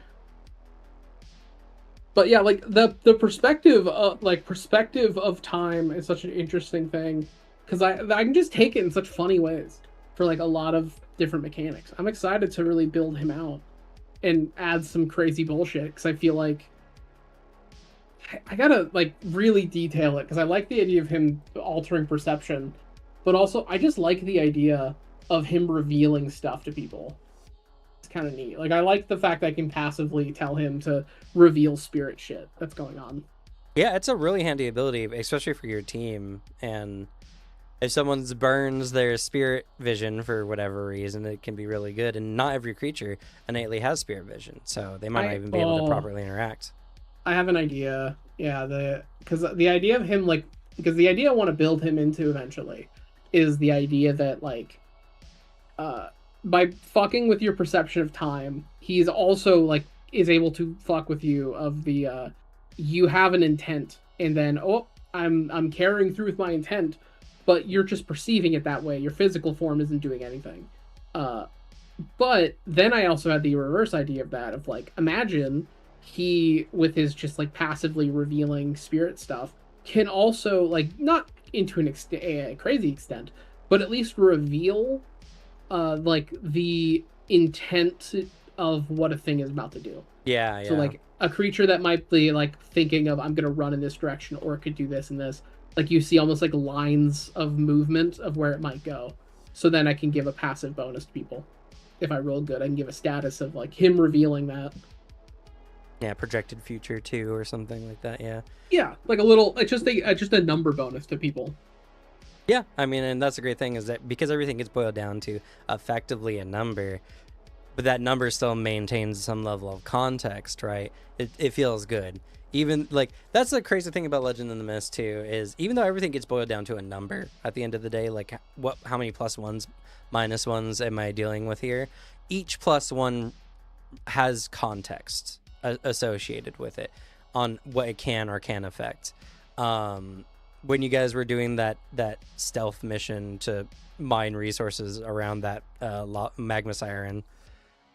But yeah, like the perspective of time is such an interesting thing because I can just take it in such funny ways for like a lot of different mechanics. I'm excited to really build him out and add some crazy bullshit because I feel like I gotta like really detail it because I like the idea of him altering perception, but also I just like the idea of him revealing stuff to people. It's kind of neat. Like I like the fact that I can passively tell him to reveal spirit shit that's going on. Yeah, it's a really handy ability, especially for your team. And if someone burns their spirit vision for whatever reason, it can be really good. And not every creature innately has spirit vision, so they might not even be able to properly interact. I have an idea. Yeah, because the idea of him because the idea I want to build him into eventually is the idea that like by fucking with your perception of time, he's also like is able to fuck with you of the you have an intent and then I'm carrying through with my intent, but you're just perceiving it that way. Your physical form isn't doing anything. But then I also had the reverse idea of that of like imagine he with his just like passively revealing spirit stuff can also like not into a crazy extent, but at least reveal like the intent of what a thing is about to do. Yeah. So like a creature that might be like thinking of I'm gonna run in this direction or it could do this and this. Like you see almost like lines of movement of where it might go. So then I can give a passive bonus to people. If I roll good, I can give a status of like him revealing that. Yeah, projected future too, or something like that. Yeah. Yeah, like a little. It's just a number bonus to people. Yeah, I mean, and that's a great thing is that because everything gets boiled down to effectively a number, but that number still maintains some level of context, right? It feels good. Even like that's the crazy thing about Legend in the Mist too is even though everything gets boiled down to a number at the end of the day, like how many plus ones, minus ones am I dealing with here? Each plus one has context associated with it on what it can or can affect. When you guys were doing that stealth mission to mine resources around that magma siren,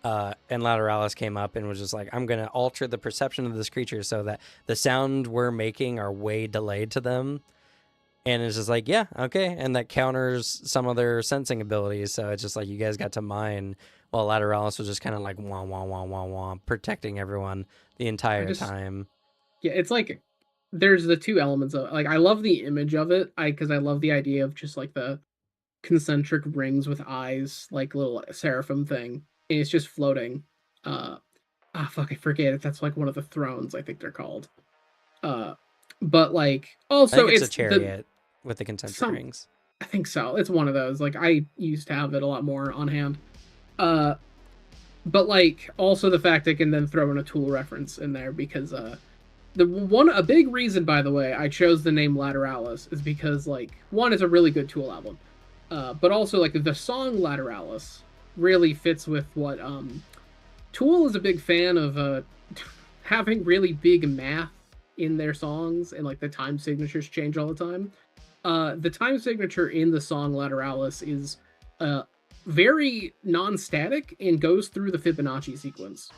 and Lateralis came up and was just like, I'm gonna alter the perception of this creature so that the sound we're making are way delayed to them, and it's just like, yeah, okay, and that counters some of their sensing abilities, so it's just like you guys got to mine while Lateralis was just kind of like wah wah wah wah wah protecting everyone the entire time. Yeah, it's like there's the two elements of like I love the image of it, because I love the idea of just like the concentric rings with eyes, like little seraphim thing, and it's just floating. Fuck, I forget if that's like one of the thrones, I think they're called. But like also it's a chariot with the concentric rings. I think so. It's one of those. Like I used to have it a lot more on hand. But like also the fact I can then throw in a Tool reference in there because a big reason, by the way, I chose the name Lateralis is because like one is a really good Tool album, but also like the song Lateralis really fits with what Tool is a big fan of having really big math in their songs and like the time signatures change all the time. The time signature in the song Lateralis is very non-static and goes through the Fibonacci sequence.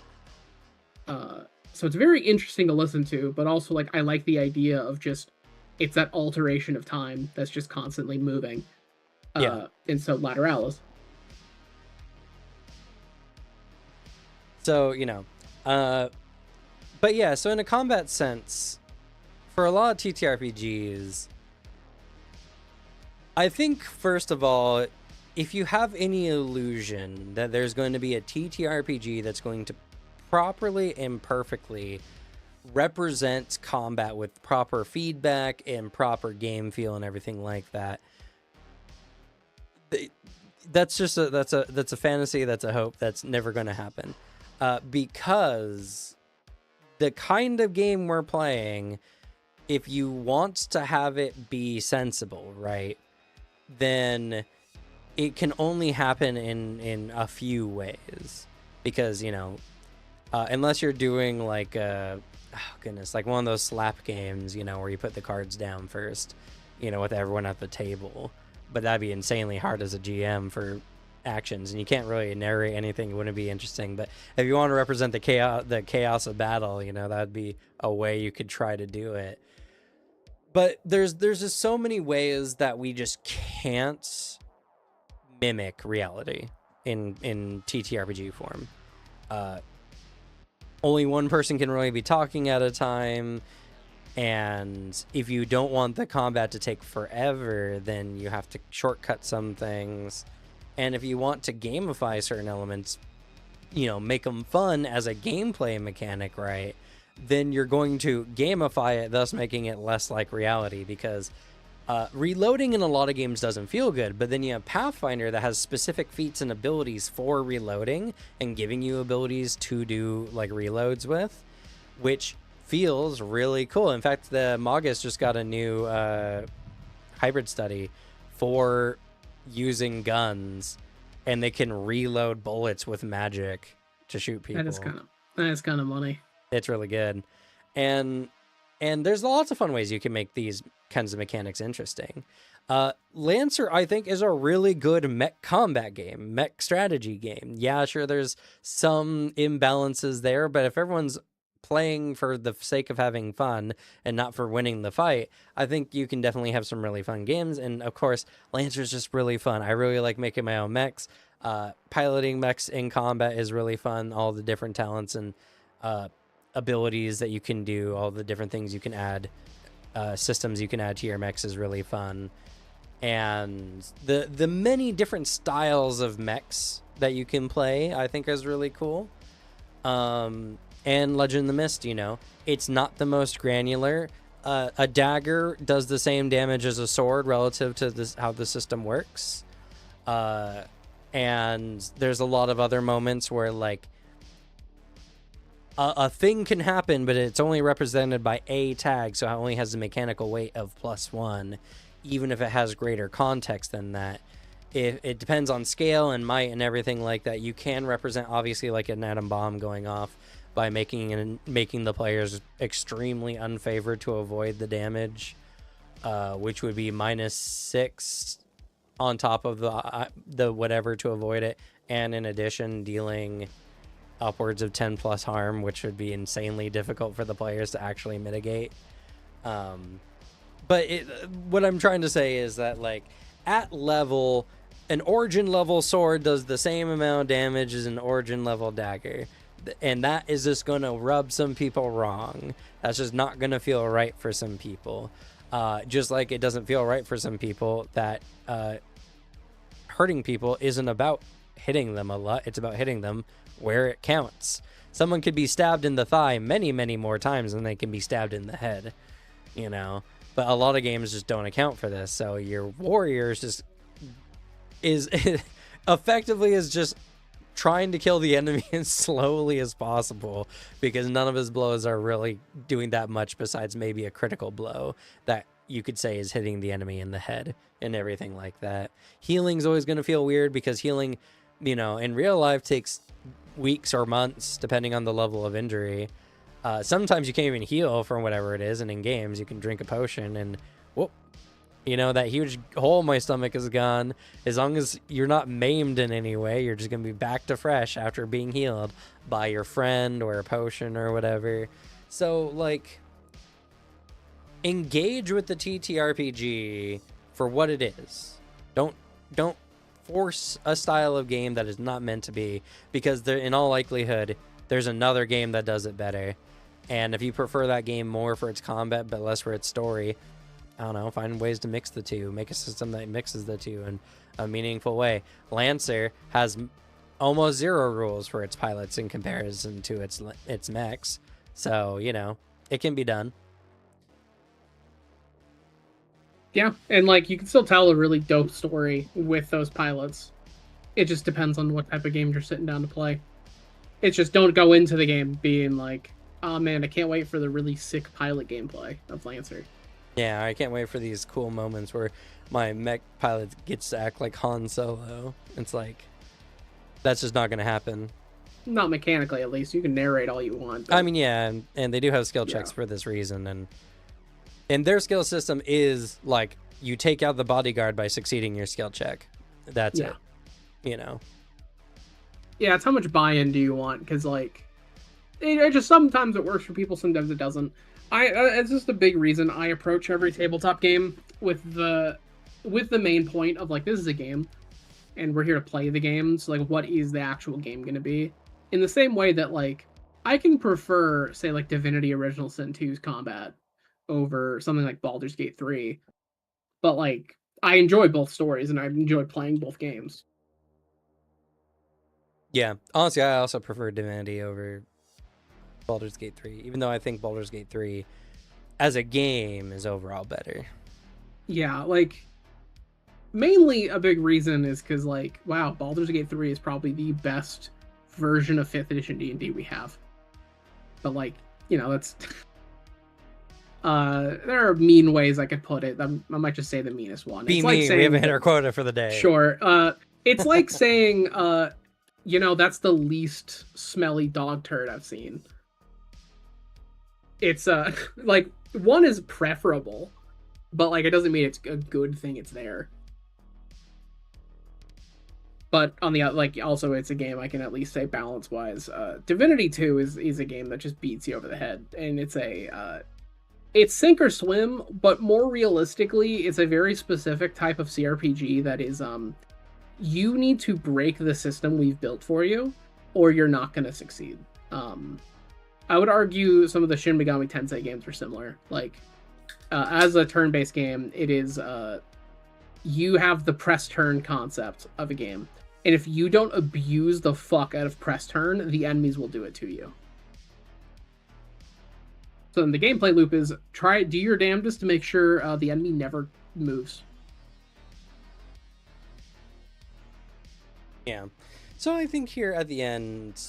So it's very interesting to listen to, but also like I like the idea of just it's that alteration of time that's just constantly moving. And so Lateralis. So, but yeah, so in a combat sense, for a lot of TTRPGs, I think first of all, if you have any illusion that there's going to be a TTRPG that's going to properly and perfectly represent combat with proper feedback and proper game feel and everything like that, That's just that's a fantasy, that's a hope, that's never going to happen, because the kind of game we're playing, if you want to have it be sensible, right, then it can only happen in a few ways, because unless you're doing like oh goodness, like one of those slap games, where you put the cards down first, with everyone at the table. But that'd be insanely hard as a GM for actions, and you can't really narrate anything. It wouldn't be interesting. But if you want to represent the chaos of battle, that'd be a way you could try to do it. But there's just so many ways that we just can't mimic reality in TTRPG form. Only one person can really be talking at a time, and if you don't want the combat to take forever, then you have to shortcut some things. And if you want to gamify certain elements, make them fun as a gameplay mechanic, right, then you're going to gamify it, thus making it less like reality, because reloading in a lot of games doesn't feel good. But then you have Pathfinder that has specific feats and abilities for reloading and giving you abilities to do like reloads with, which feels really cool. In fact, the Magus just got a new hybrid study for using guns, and they can reload bullets with magic to shoot people. That is kind of money. It's really good. And there's lots of fun ways you can make these kinds of mechanics interesting. Lancer, I think, is a really good mech combat game, mech strategy game. Yeah, sure, there's some imbalances there, but if everyone's playing for the sake of having fun and not for winning the fight, I think you can definitely have some really fun games. And of course, Lancer's just really fun. I really like making my own mechs. Piloting mechs in combat is really fun. All the different talents and abilities that you can do, all the different things you can add, systems you can add to your mechs is really fun. And the many different styles of mechs that you can play, I think, is really cool. And Legend of the Mist, it's not the most granular. A dagger does the same damage as a sword relative to how the system works. And there's a lot of other moments where, like, a thing can happen, but it's only represented by a tag, so it only has a mechanical weight of +1, even if it has greater context than that. It depends on scale and might and everything like that. You can represent, obviously, like an atom bomb going off by making the players extremely unfavored to avoid the damage, which would be -6 on top of the whatever to avoid it, and in addition dealing upwards of 10 plus harm, which would be insanely difficult for the players to actually mitigate. But what I'm trying to say is that, like, at level, an origin level sword does the same amount of damage as an origin level dagger. And that is just going to rub some people wrong. That's just not going to feel right for some people. Just like it doesn't feel right for some people that hurting people isn't about hitting them a lot. It's about hitting them where it counts. Someone could be stabbed in the thigh many, many more times than they can be stabbed in the head, But a lot of games just don't account for this. So your warrior is effectively just trying to kill the enemy as slowly as possible, because none of his blows are really doing that much besides maybe a critical blow that you could say is hitting the enemy in the head and everything like that. Healing's always going to feel weird, because healing, in real life takes weeks or months depending on the level of injury. Sometimes you can't even heal from whatever it is, and in games you can drink a potion and whoop, that huge hole in my stomach is gone. As long as you're not maimed in any way, you're just gonna be back to fresh after being healed by your friend or a potion or whatever. So, like, engage with the TTRPG for what it is. Don't force a style of game that is not meant to be, because in all likelihood there's another game that does it better. And if you prefer that game more for its combat but less for its story, I don't know, find ways to mix the two. Make a system that mixes the two in a meaningful way. Lancer has almost 0 rules for its pilots in comparison to its mechs. So, it can be done. Yeah, and like you can still tell a really dope story with those pilots. It just depends on what type of game you're sitting down to play. It's just don't go into the game being like, oh man, I can't wait for the really sick pilot gameplay of Lancer. Yeah, I can't wait for these cool moments where my mech pilot gets to act like Han Solo. It's like, that's just not going to happen. Not mechanically, at least. You can narrate all you want. I mean, yeah, and they do have skill checks Yeah. for this reason, and their skill system is like you take out the bodyguard by succeeding your skill check. That's Yeah. it. You know. Yeah, it's how much buy-in do you want? Because like, it just sometimes it works for people, sometimes it doesn't. It's just a big reason I approach every tabletop game with the main point of like, this is a game, and we're here to play the game. So like, what is the actual game going to be? In the same way that like, I can prefer, say, like Divinity Original Sin 2's combat over something like Baldur's Gate 3, but like, I enjoy both stories and I enjoy playing both games. Yeah, honestly, I also prefer Divinity over Baldur's Gate 3, even though I think Baldur's Gate 3 as a game is overall better. Yeah, like mainly a big reason is because like, wow, Baldur's Gate 3 is probably the best version of 5th edition D&D we have. But like, that's there are mean ways I could put it. I might just say the meanest one. Be it's me, like saying, we haven't hit our quota for the day. Sure. It's like saying that's the least smelly dog turd I've seen. It's like, one is preferable, but like it doesn't mean it's a good thing it's there. But on the like, also it's a game I can at least say balance wise. Divinity 2 is a game that just beats you over the head, and it's sink or swim, but more realistically, it's a very specific type of CRPG that is you need to break the system we've built for you, or you're not going to succeed. I would argue some of the Shin Megami Tensei games are similar. Like, as a turn-based game, it is you have the press turn concept of a game. And if you don't abuse the fuck out of press turn, the enemies will do it to you. So then the gameplay loop is do your damnedest to make sure the enemy never moves. Yeah. So I think here at the end,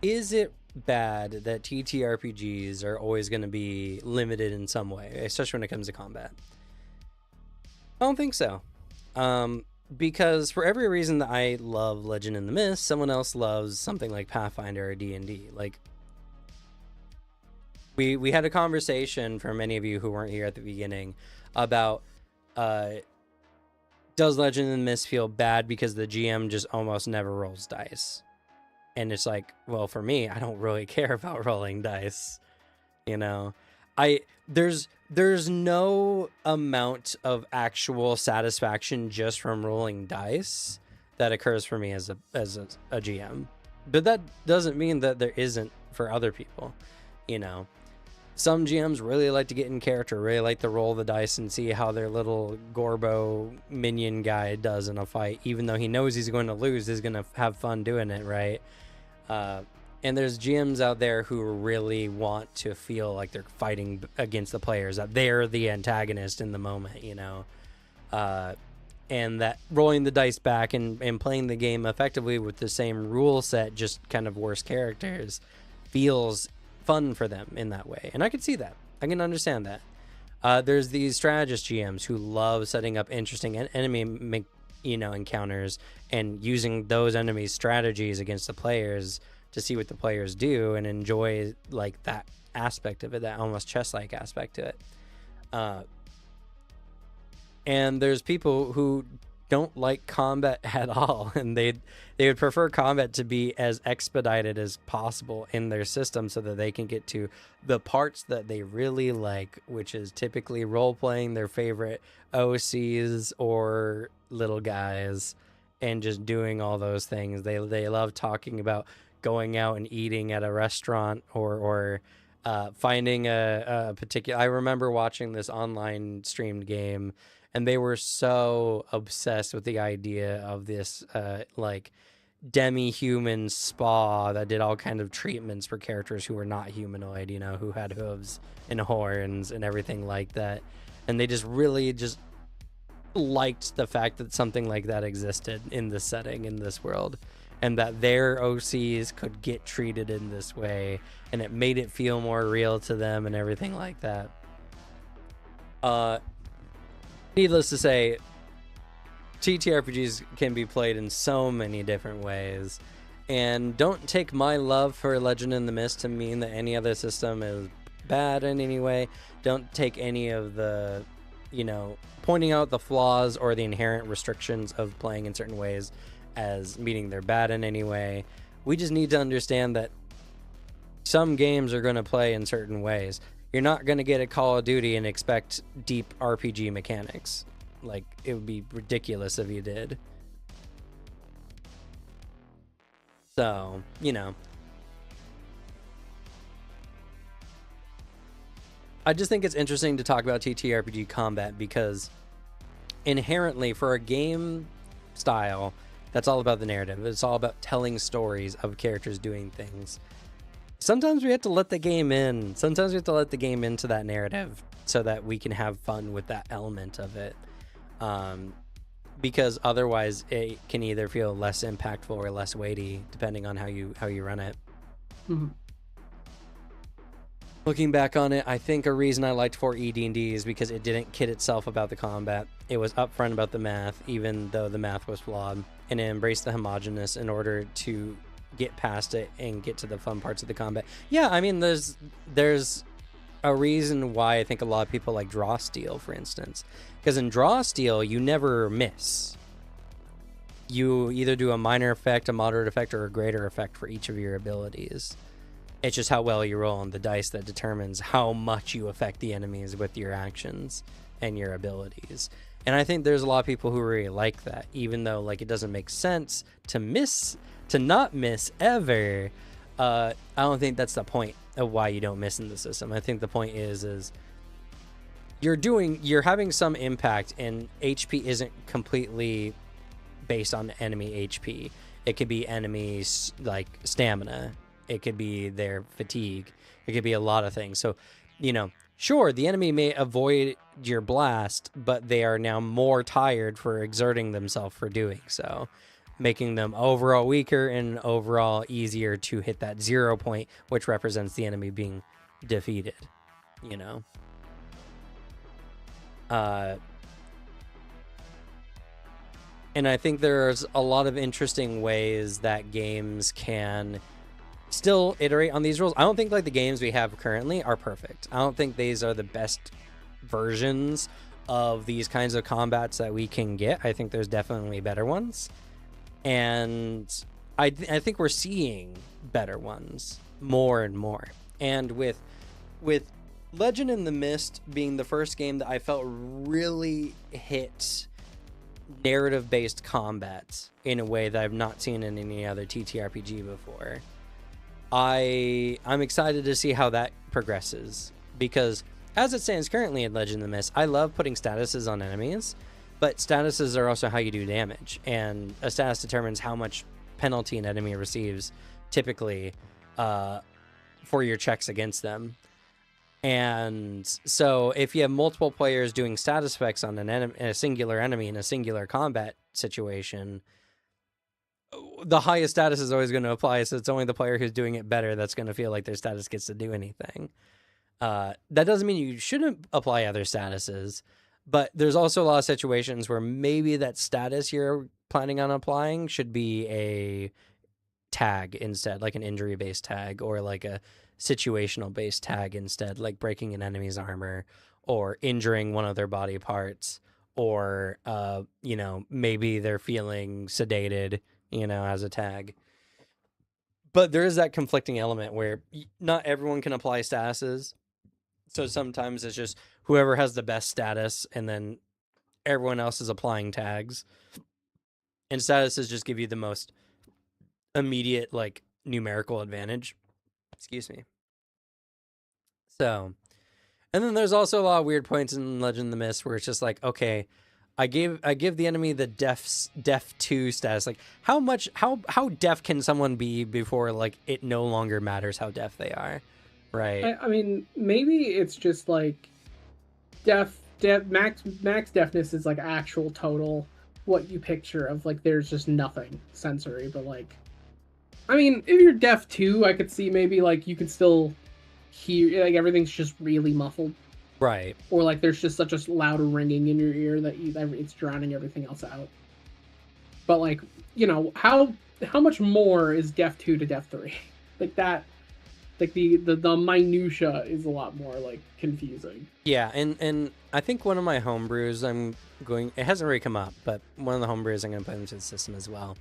is it bad that TTRPGs are always going to be limited in some way, especially when it comes to combat? I don't think so. Because for every reason that I love Legend in the Mist, someone else loves something like Pathfinder or D&D. Like, we had a conversation, for many of you who weren't here at the beginning, about does Legend in the Mist feel bad because the GM just almost never rolls dice? And it's like, well, for me, I don't really care about rolling dice. There's no amount of actual satisfaction just from rolling dice that occurs for me as a GM. But that doesn't mean that there isn't for other people. Some GMs really like to get in character, really like to roll the dice and see how their little Gorbo minion guy does in a fight, even though he knows he's going to lose, he's going to have fun doing it, right? And there's GMs out there who really want to feel like they're fighting against the players, that they're the antagonist in the moment, and that rolling the dice back and playing the game effectively with the same rule set, just kind of worse characters, feels fun for them in that way. And I can see that. I can understand that. There's these strategist GMs who love setting up interesting enemy encounters and using those enemies' strategies against the players to see what the players do and enjoy like that aspect of it, that almost chess-like aspect to it. And there's people who don't like combat at all, and they would prefer combat to be as expedited as possible in their system so that they can get to the parts that they really like, which is typically role-playing their favorite OCs or little guys and just doing all those things. They love talking about going out and eating at a restaurant or finding a particular... I remember watching this online streamed game, and they were so obsessed with the idea of this like demi-human spa that did all kinds of treatments for characters who were not humanoid, who had hooves and horns and everything like that. and they just really just liked the fact that something like that existed in this setting, in this world, and that their OCs could get treated in this way, and it made it feel more real to them and everything like that. Needless to say, TTRPGs can be played in so many different ways, and don't take my love for Legend in the Mist to mean that any other system is bad in any way. Don't take any of the, pointing out the flaws or the inherent restrictions of playing in certain ways as meaning they're bad in any way. We just need to understand that some games are going to play in certain ways. You're not going to get a Call of Duty and expect deep RPG mechanics. Like, it would be ridiculous if you did. So, I just think it's interesting to talk about TTRPG combat because inherently, for a game style that's all about the narrative, it's all about telling stories of characters doing things, sometimes we have to let the game in. Sometimes we have to let the game into that narrative so that we can have fun with that element of it. Because otherwise it can either feel less impactful or less weighty depending on how you run it. Mm-hmm. Looking back on it, I think a reason I liked 4E D&D is because it didn't kid itself about the combat. It was upfront about the math, even though the math was flawed, and it embraced the homogeneous in order to get past it and get to the fun parts of the combat. Yeah, I mean, there's a reason why I think a lot of people like Draw Steel, for instance. Because in Draw Steel, you never miss. You either do a minor effect, a moderate effect, or a greater effect for each of your abilities. It's just how well you roll on the dice that determines how much you affect the enemies with your actions and your abilities. And I think there's a lot of people who really like that, even though like it doesn't make sense to not miss ever. I don't think that's the point of why you don't miss in the system. I think the point is you're having some impact, and HP isn't completely based on enemy HP. It could be enemies like stamina. It could be their fatigue. It could be a lot of things. So, sure, the enemy may avoid your blast, but they are now more tired for exerting themselves for doing so, making them overall weaker and overall easier to hit that 0 point, which represents the enemy being defeated, And I think there's a lot of interesting ways that games can still iterate on these rules. I don't think like the games we have currently are perfect. I don't think these are the best versions of these kinds of combats that we can get. I think there's definitely better ones, and I think we're seeing better ones more and more. And with Legend in the Mist being the first game that I felt really hit narrative-based combat in a way that I've not seen in any other TTRPG before, I'm excited to see how that progresses, because as it stands currently in Legend of the Mist, I love putting statuses on enemies, but statuses are also how you do damage, and a status determines how much penalty an enemy receives, typically, for your checks against them. And so if you have multiple players doing status effects on a singular enemy in a singular combat situation, the highest status is always going to apply, so it's only the player who's doing it better that's going to feel like their status gets to do anything. That doesn't mean you shouldn't apply other statuses, but there's also a lot of situations where maybe that status you're planning on applying should be a tag instead, like an injury-based tag, or like a situational-based tag instead, like breaking an enemy's armor or injuring one of their body parts, or maybe they're feeling sedated, as a tag. But there is that conflicting element where not everyone can apply statuses, so sometimes it's just whoever has the best status, and then everyone else is applying tags, and statuses just give you the most immediate like numerical advantage. Excuse me. So, and then there's also a lot of weird points in Legend of the Mist where it's just like, okay, I give the enemy the deaf 2 status. Like, how deaf can someone be before like it no longer matters how deaf they are, right? I mean, maybe it's just like deaf max deafness is like actual total what you picture of like there's just nothing sensory, but like I mean, if you're deaf too, I could see maybe like you could still hear like everything's just really muffled, Right. or like there's just such a loud ringing in your ear that it's drowning everything else out. But like, you know, how much more is Def 2 to Def 3? Like that, like the minutia is a lot more like confusing. Yeah, and I think one of my homebrews it hasn't really come up, but one of the homebrews I'm going to put into the system as well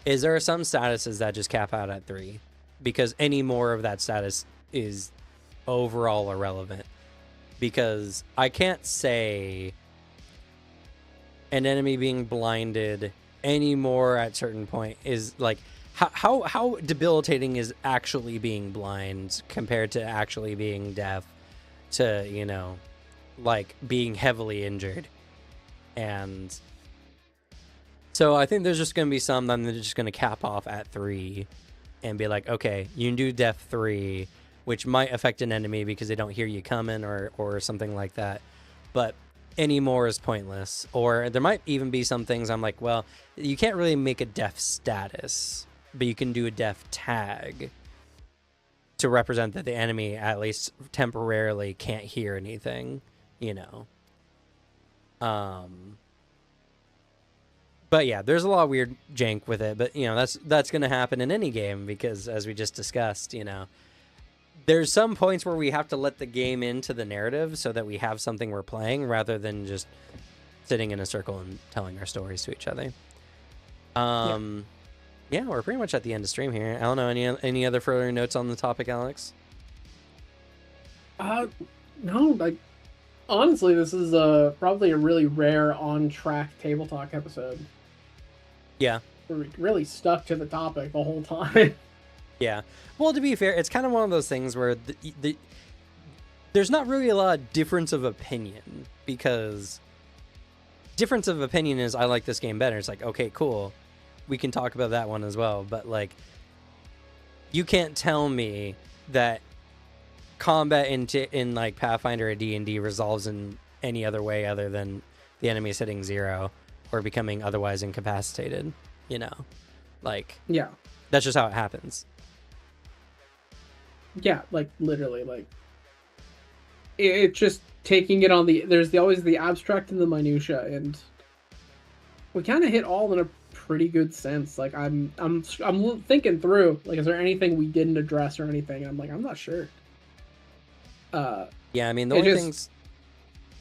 is there are some statuses that just cap out at 3 because any more of that status is overall irrelevant, because I can't say an enemy being blinded anymore at certain point is like how debilitating is actually being blind compared to actually being deaf to, you know, like being heavily injured. And so I think there's just going to be some that they're just going to cap off at 3 and be like, okay, you can do deaf 3, which might affect an enemy because they don't hear you coming or something like that. But any more is pointless. Or there might even be some things I'm like, well, you can't really make a deaf status, but you can do a deaf tag to represent that the enemy at least temporarily can't hear anything, you know. But yeah, there's a lot of weird jank with it, but you know, that's going to happen in any game because as we just discussed, you know, there's some points where we have to let the game into the narrative so that we have something we're playing rather than just sitting in a circle and telling our stories to each other. Yeah, we're pretty much at the end of stream here. I don't know, any other further notes on the topic, Alex? No, like honestly, this is probably a really rare on-track Table Talk episode. Yeah. We're really stuck to the topic the whole time. Yeah. Well, to be fair, it's kind of one of those things where there's not really a lot of difference of opinion, because difference of opinion is I like this game better. It's like, okay, cool. We can talk about that one as well. But like, you can't tell me that combat in like Pathfinder or D&D resolves in any other way other than the enemies hitting 0 or becoming otherwise incapacitated, you know? Like, yeah. That's just how it happens. Yeah, like literally, like it's just taking it on there's always the abstract and the minutia, and we kind of hit all in a pretty good sense. Like I'm thinking through, like, is there anything we didn't address or anything? And I'm like, I'm not sure. Yeah, I mean, the only things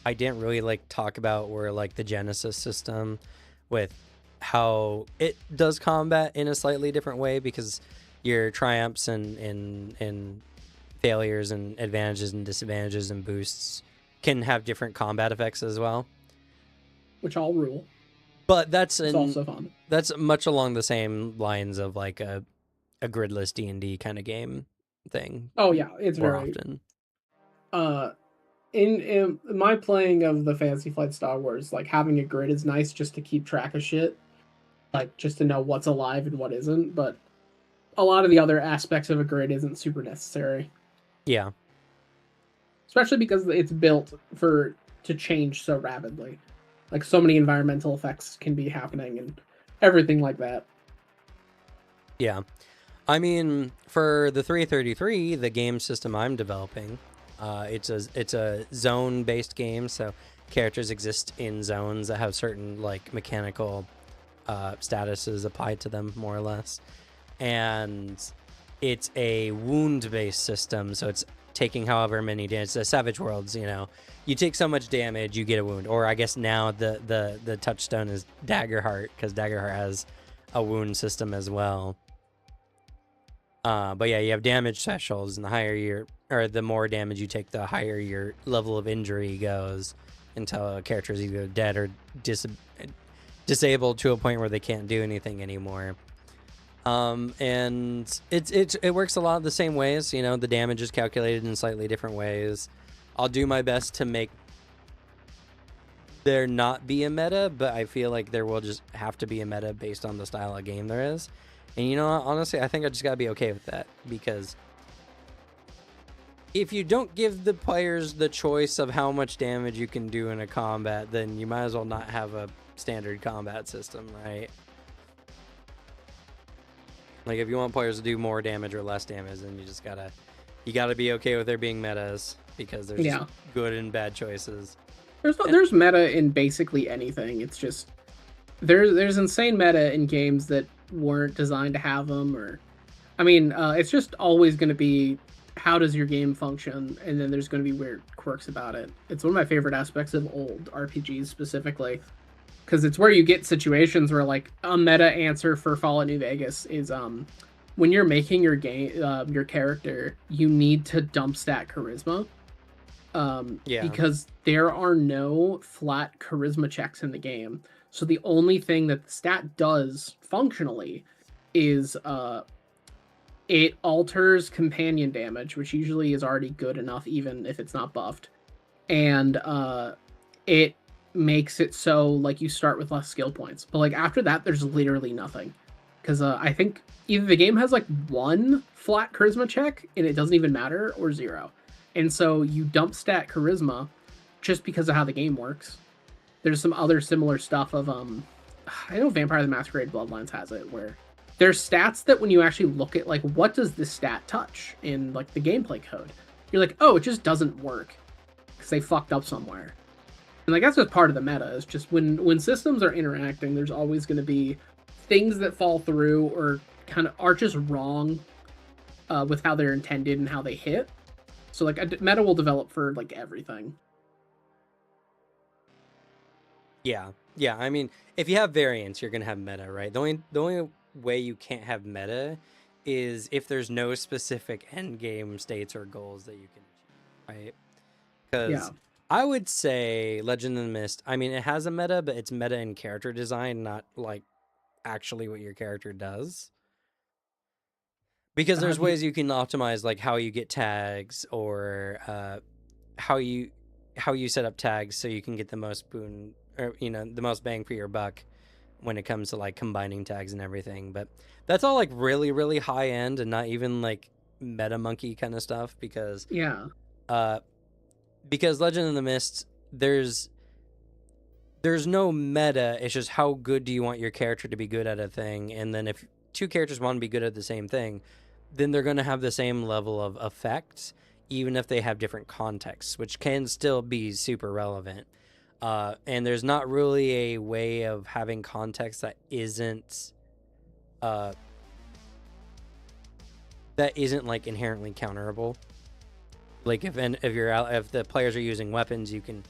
I didn't really like talk about were like the Genesis system with how it does combat in a slightly different way, because your triumphs and failures and advantages and disadvantages and boosts can have different combat effects as well, which all rule. But that's also fun. That's much along the same lines of like a gridless D&D kind of game thing. Oh yeah, it's very often. In my playing of the Fantasy Flight Star Wars, like having a grid is nice just to keep track of shit, like just to know what's alive and what isn't. But a lot of the other aspects of a grid isn't super necessary. Yeah. Especially because it's built to change so rapidly. Like so many environmental effects can be happening and everything like that. Yeah. I mean, for the 333, the game system I'm developing, it's a zone-based game, so characters exist in zones that have certain like mechanical statuses applied to them, more or less. And it's a wound-based system, so it's taking however many damage. It's a Savage Worlds, you know. You take so much damage, you get a wound. Or I guess now the touchstone is Daggerheart, because Daggerheart has a wound system as well. But yeah, you have damage thresholds, and the more damage you take, the higher your level of injury goes, until a character is either dead or disabled to a point where they can't do anything anymore. And it works a lot of the same ways. You know, the damage is calculated in slightly different ways. I'll do my best to make there not be a meta, but I feel like there will just have to be a meta based on the style of game there is. And you know, honestly, I think I just gotta be okay with that, because if you don't give the players the choice of how much damage you can do in a combat, then you might as well not have a standard combat system, right? Like, if you want players to do more damage or less damage, then you gotta be okay with there being metas, because there's just good and bad choices. There's meta in basically anything. It's just there's insane meta in games that weren't designed to have them, or I mean, it's just always going to be how does your game function, and then there's going to be weird quirks about it. It's one of my favorite aspects of old RPGs specifically, because it's where you get situations where like a meta answer for Fallout New Vegas is when you're making your game your character, you need to dump stat charisma. Because there are no flat charisma checks in the game. So the only thing that the stat does functionally is it alters companion damage, which usually is already good enough even if it's not buffed. And it makes it so like you start with less skill points. But like after that, there's literally nothing. Because I think either the game has like one flat charisma check and it doesn't even matter, or zero. And so you dump stat charisma just because of how the game works. There's some other similar stuff of I know Vampire the Masquerade Bloodlines has it, where there's stats that when you actually look at like what does this stat touch in like the gameplay code, you're like, oh, it just doesn't work because they fucked up somewhere. And like that's just part of the meta. Is just when systems are interacting, there's always going to be things that fall through or kind of are just wrong with how they're intended and how they hit. So like a meta will develop for like everything. Yeah. I mean, if you have variance, you're gonna have meta, right? The only way you can't have meta is if there's no specific end game states or goals that you can achieve, right? Because I would say Legend of the Mist, I mean, it has a meta, but it's meta in character design, not like actually what your character does. Because there's ways you can optimize like how you get tags, or how you set up tags so you can get the most boon, or the most bang for your buck when it comes to like combining tags and everything. But that's all like really, really high end and not even like meta monkey kind of stuff, because Legend of the Mist, there's no meta. It's just how good do you want your character to be good at a thing, and then if two characters want to be good at the same thing, then they're going to have the same level of effect, even if they have different contexts, which can still be super relevant. And there's not really a way of having context that isn't like inherently counterable. Like if the players are using weapons, you can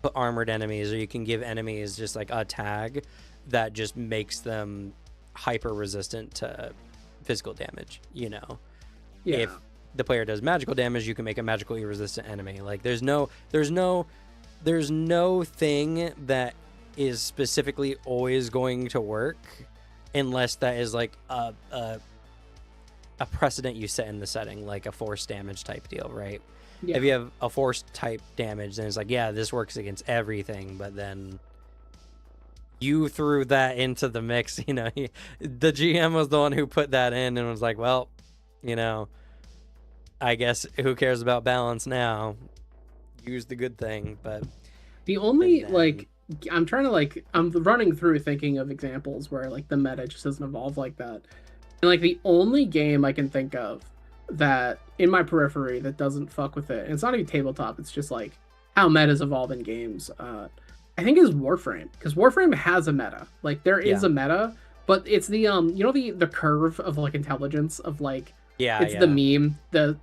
put armored enemies, or you can give enemies just like a tag that just makes them hyper resistant to physical damage. If the player does magical damage, you can make a magically resistant enemy. Like there's no thing that is specifically always going to work unless that is like a precedent you set in the setting, like a force damage type deal, right? If you have a force type damage, then it's like, yeah, this works against everything, but then you threw that into the mix. The GM was the one who put that in and was like, well, I guess who cares about balance now? Use the good thing. But the only I'm running through thinking of examples where like the meta just doesn't evolve like that. And like the only game I can think of that in my periphery that doesn't fuck with it, and it's not even tabletop, it's just like how metas evolve in games, I think is Warframe, because Warframe has a meta. Like there is a meta, but it's the the curve of like intelligence of like the meme, the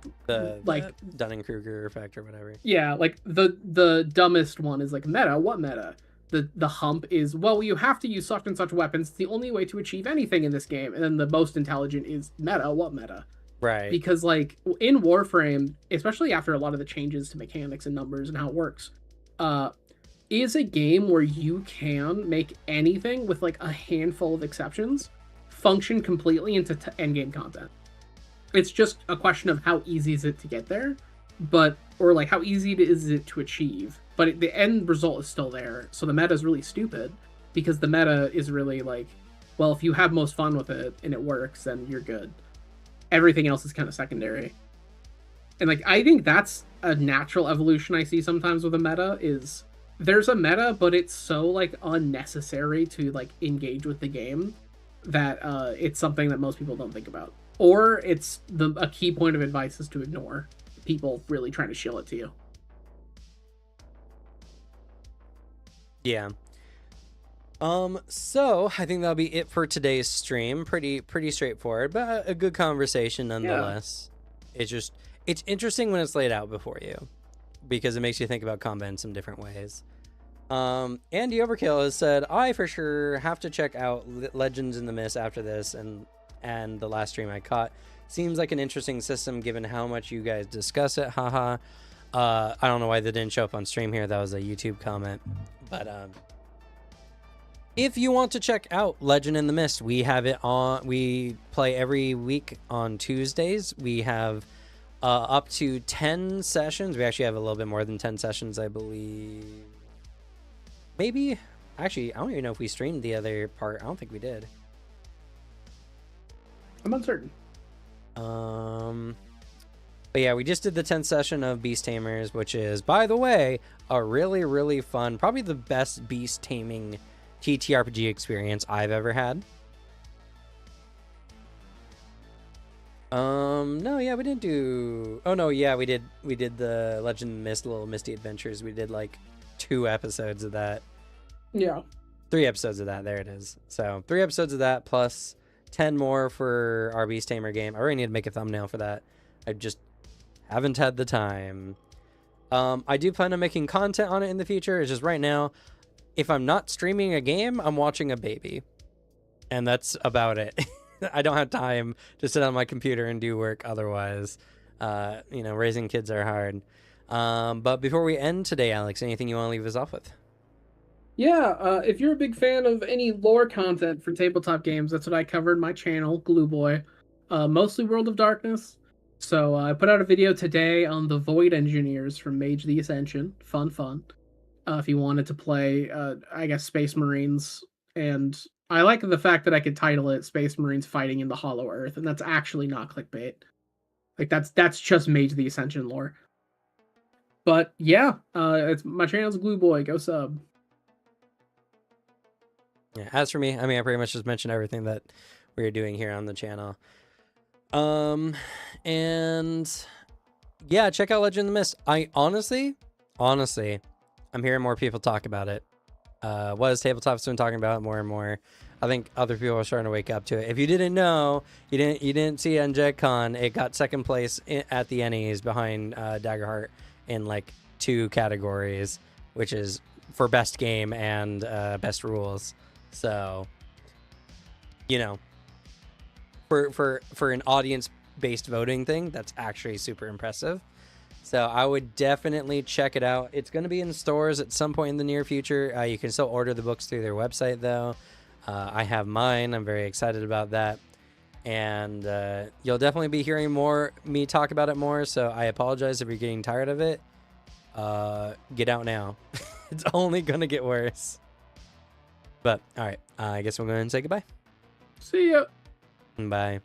like Dunning-Kruger effect or whatever. Yeah, like the dumbest one is like meta. What meta? The hump is, well, you have to use such and such weapons. It's the only way to achieve anything in this game. And then the most intelligent is meta. What meta? Right. Because like in Warframe, especially after a lot of the changes to mechanics and numbers and how it works, is a game where you can make anything with like a handful of exceptions function completely into endgame content. It's just a question of how easy is it to get there, or like how easy is it to achieve. But the end result is still there. So the meta is really stupid, because the meta is really like, well, if you have most fun with it and it works, then you're good. Everything else is kind of secondary. And like I think that's a natural evolution I see sometimes with a meta is there's a meta, but it's so like unnecessary to like engage with the game that it's something that most people don't think about. Or it's a key point of advice is to ignore people really trying to shill it to you. Yeah. So I think that'll be it for today's stream. Pretty straightforward, but a good conversation nonetheless. Yeah. It's interesting when it's laid out before you, because it makes you think about combat in some different ways. Andy Overkill has said, I for sure have to check out Legends in the Mist after this and the last stream I caught. Seems like an interesting system given how much you guys discuss it. Haha. I don't know why they didn't show up on stream here. That was a YouTube comment. But if you want to check out Legend in the Mist, we have it on. We play every week on Tuesdays. We have up to 10 sessions. We actually have a little bit more than 10 sessions, I believe. Maybe. Actually, I don't even know if we streamed the other part. I don't think we did. I'm uncertain. But yeah, we just did the 10th session of Beast Tamers, which is, by the way, a really, really fun, probably the best beast taming TTRPG experience I've ever had. No, yeah, we didn't do... Oh, no, yeah, we did the Legend of the Mist, Little Misty Adventures. We did, like, 2 episodes of that. Yeah. 3 episodes of that. There it is. So, 3 episodes of that, plus 10 more for our Beast Tamer game. I really need to make a thumbnail for that. I just haven't had the time. I do plan on making content on it in the future. It's just right now, if I'm not streaming a game, I'm watching a baby. And that's about it. I don't have time to sit on my computer and do work otherwise. You know, raising kids are hard. But before we end today, Alex, anything you want to leave us off with? Yeah, if you're a big fan of any lore content for tabletop games, that's what I covered in my channel, Glue Boy. Mostly World of Darkness. So I put out a video today on the Void Engineers from Mage the Ascension. Fun. If you wanted to play, I guess, Space Marines. And I like the fact that I could title it Space Marines Fighting in the Hollow Earth, and that's actually not clickbait. Like, that's just Mage the Ascension lore. But yeah, it's my channel's Glue Boy. Go sub. Yeah, as for me, I mean, I pretty much just mentioned everything that we're doing here on the channel. And yeah, check out Legend of the Mist. I honestly, I'm hearing more people talk about it. What Tabletop's been talking about it more and more. I think other people are starting to wake up to it. If you didn't know, you didn't see it on JegCon, it got second place at the Ennies behind Daggerheart in like 2 categories, which is for best game and best rules. So, you know, for an audience-based voting thing, that's actually super impressive. So I would definitely check it out. It's going to be in stores at some point in the near future. You can still order the books through their website, though. I have mine. I'm very excited about that. And you'll definitely be hearing me talk about it more. So I apologize if you're getting tired of it. Get out now. It's only going to get worse. But, all right. I guess we'll go ahead and say goodbye. See ya. Bye.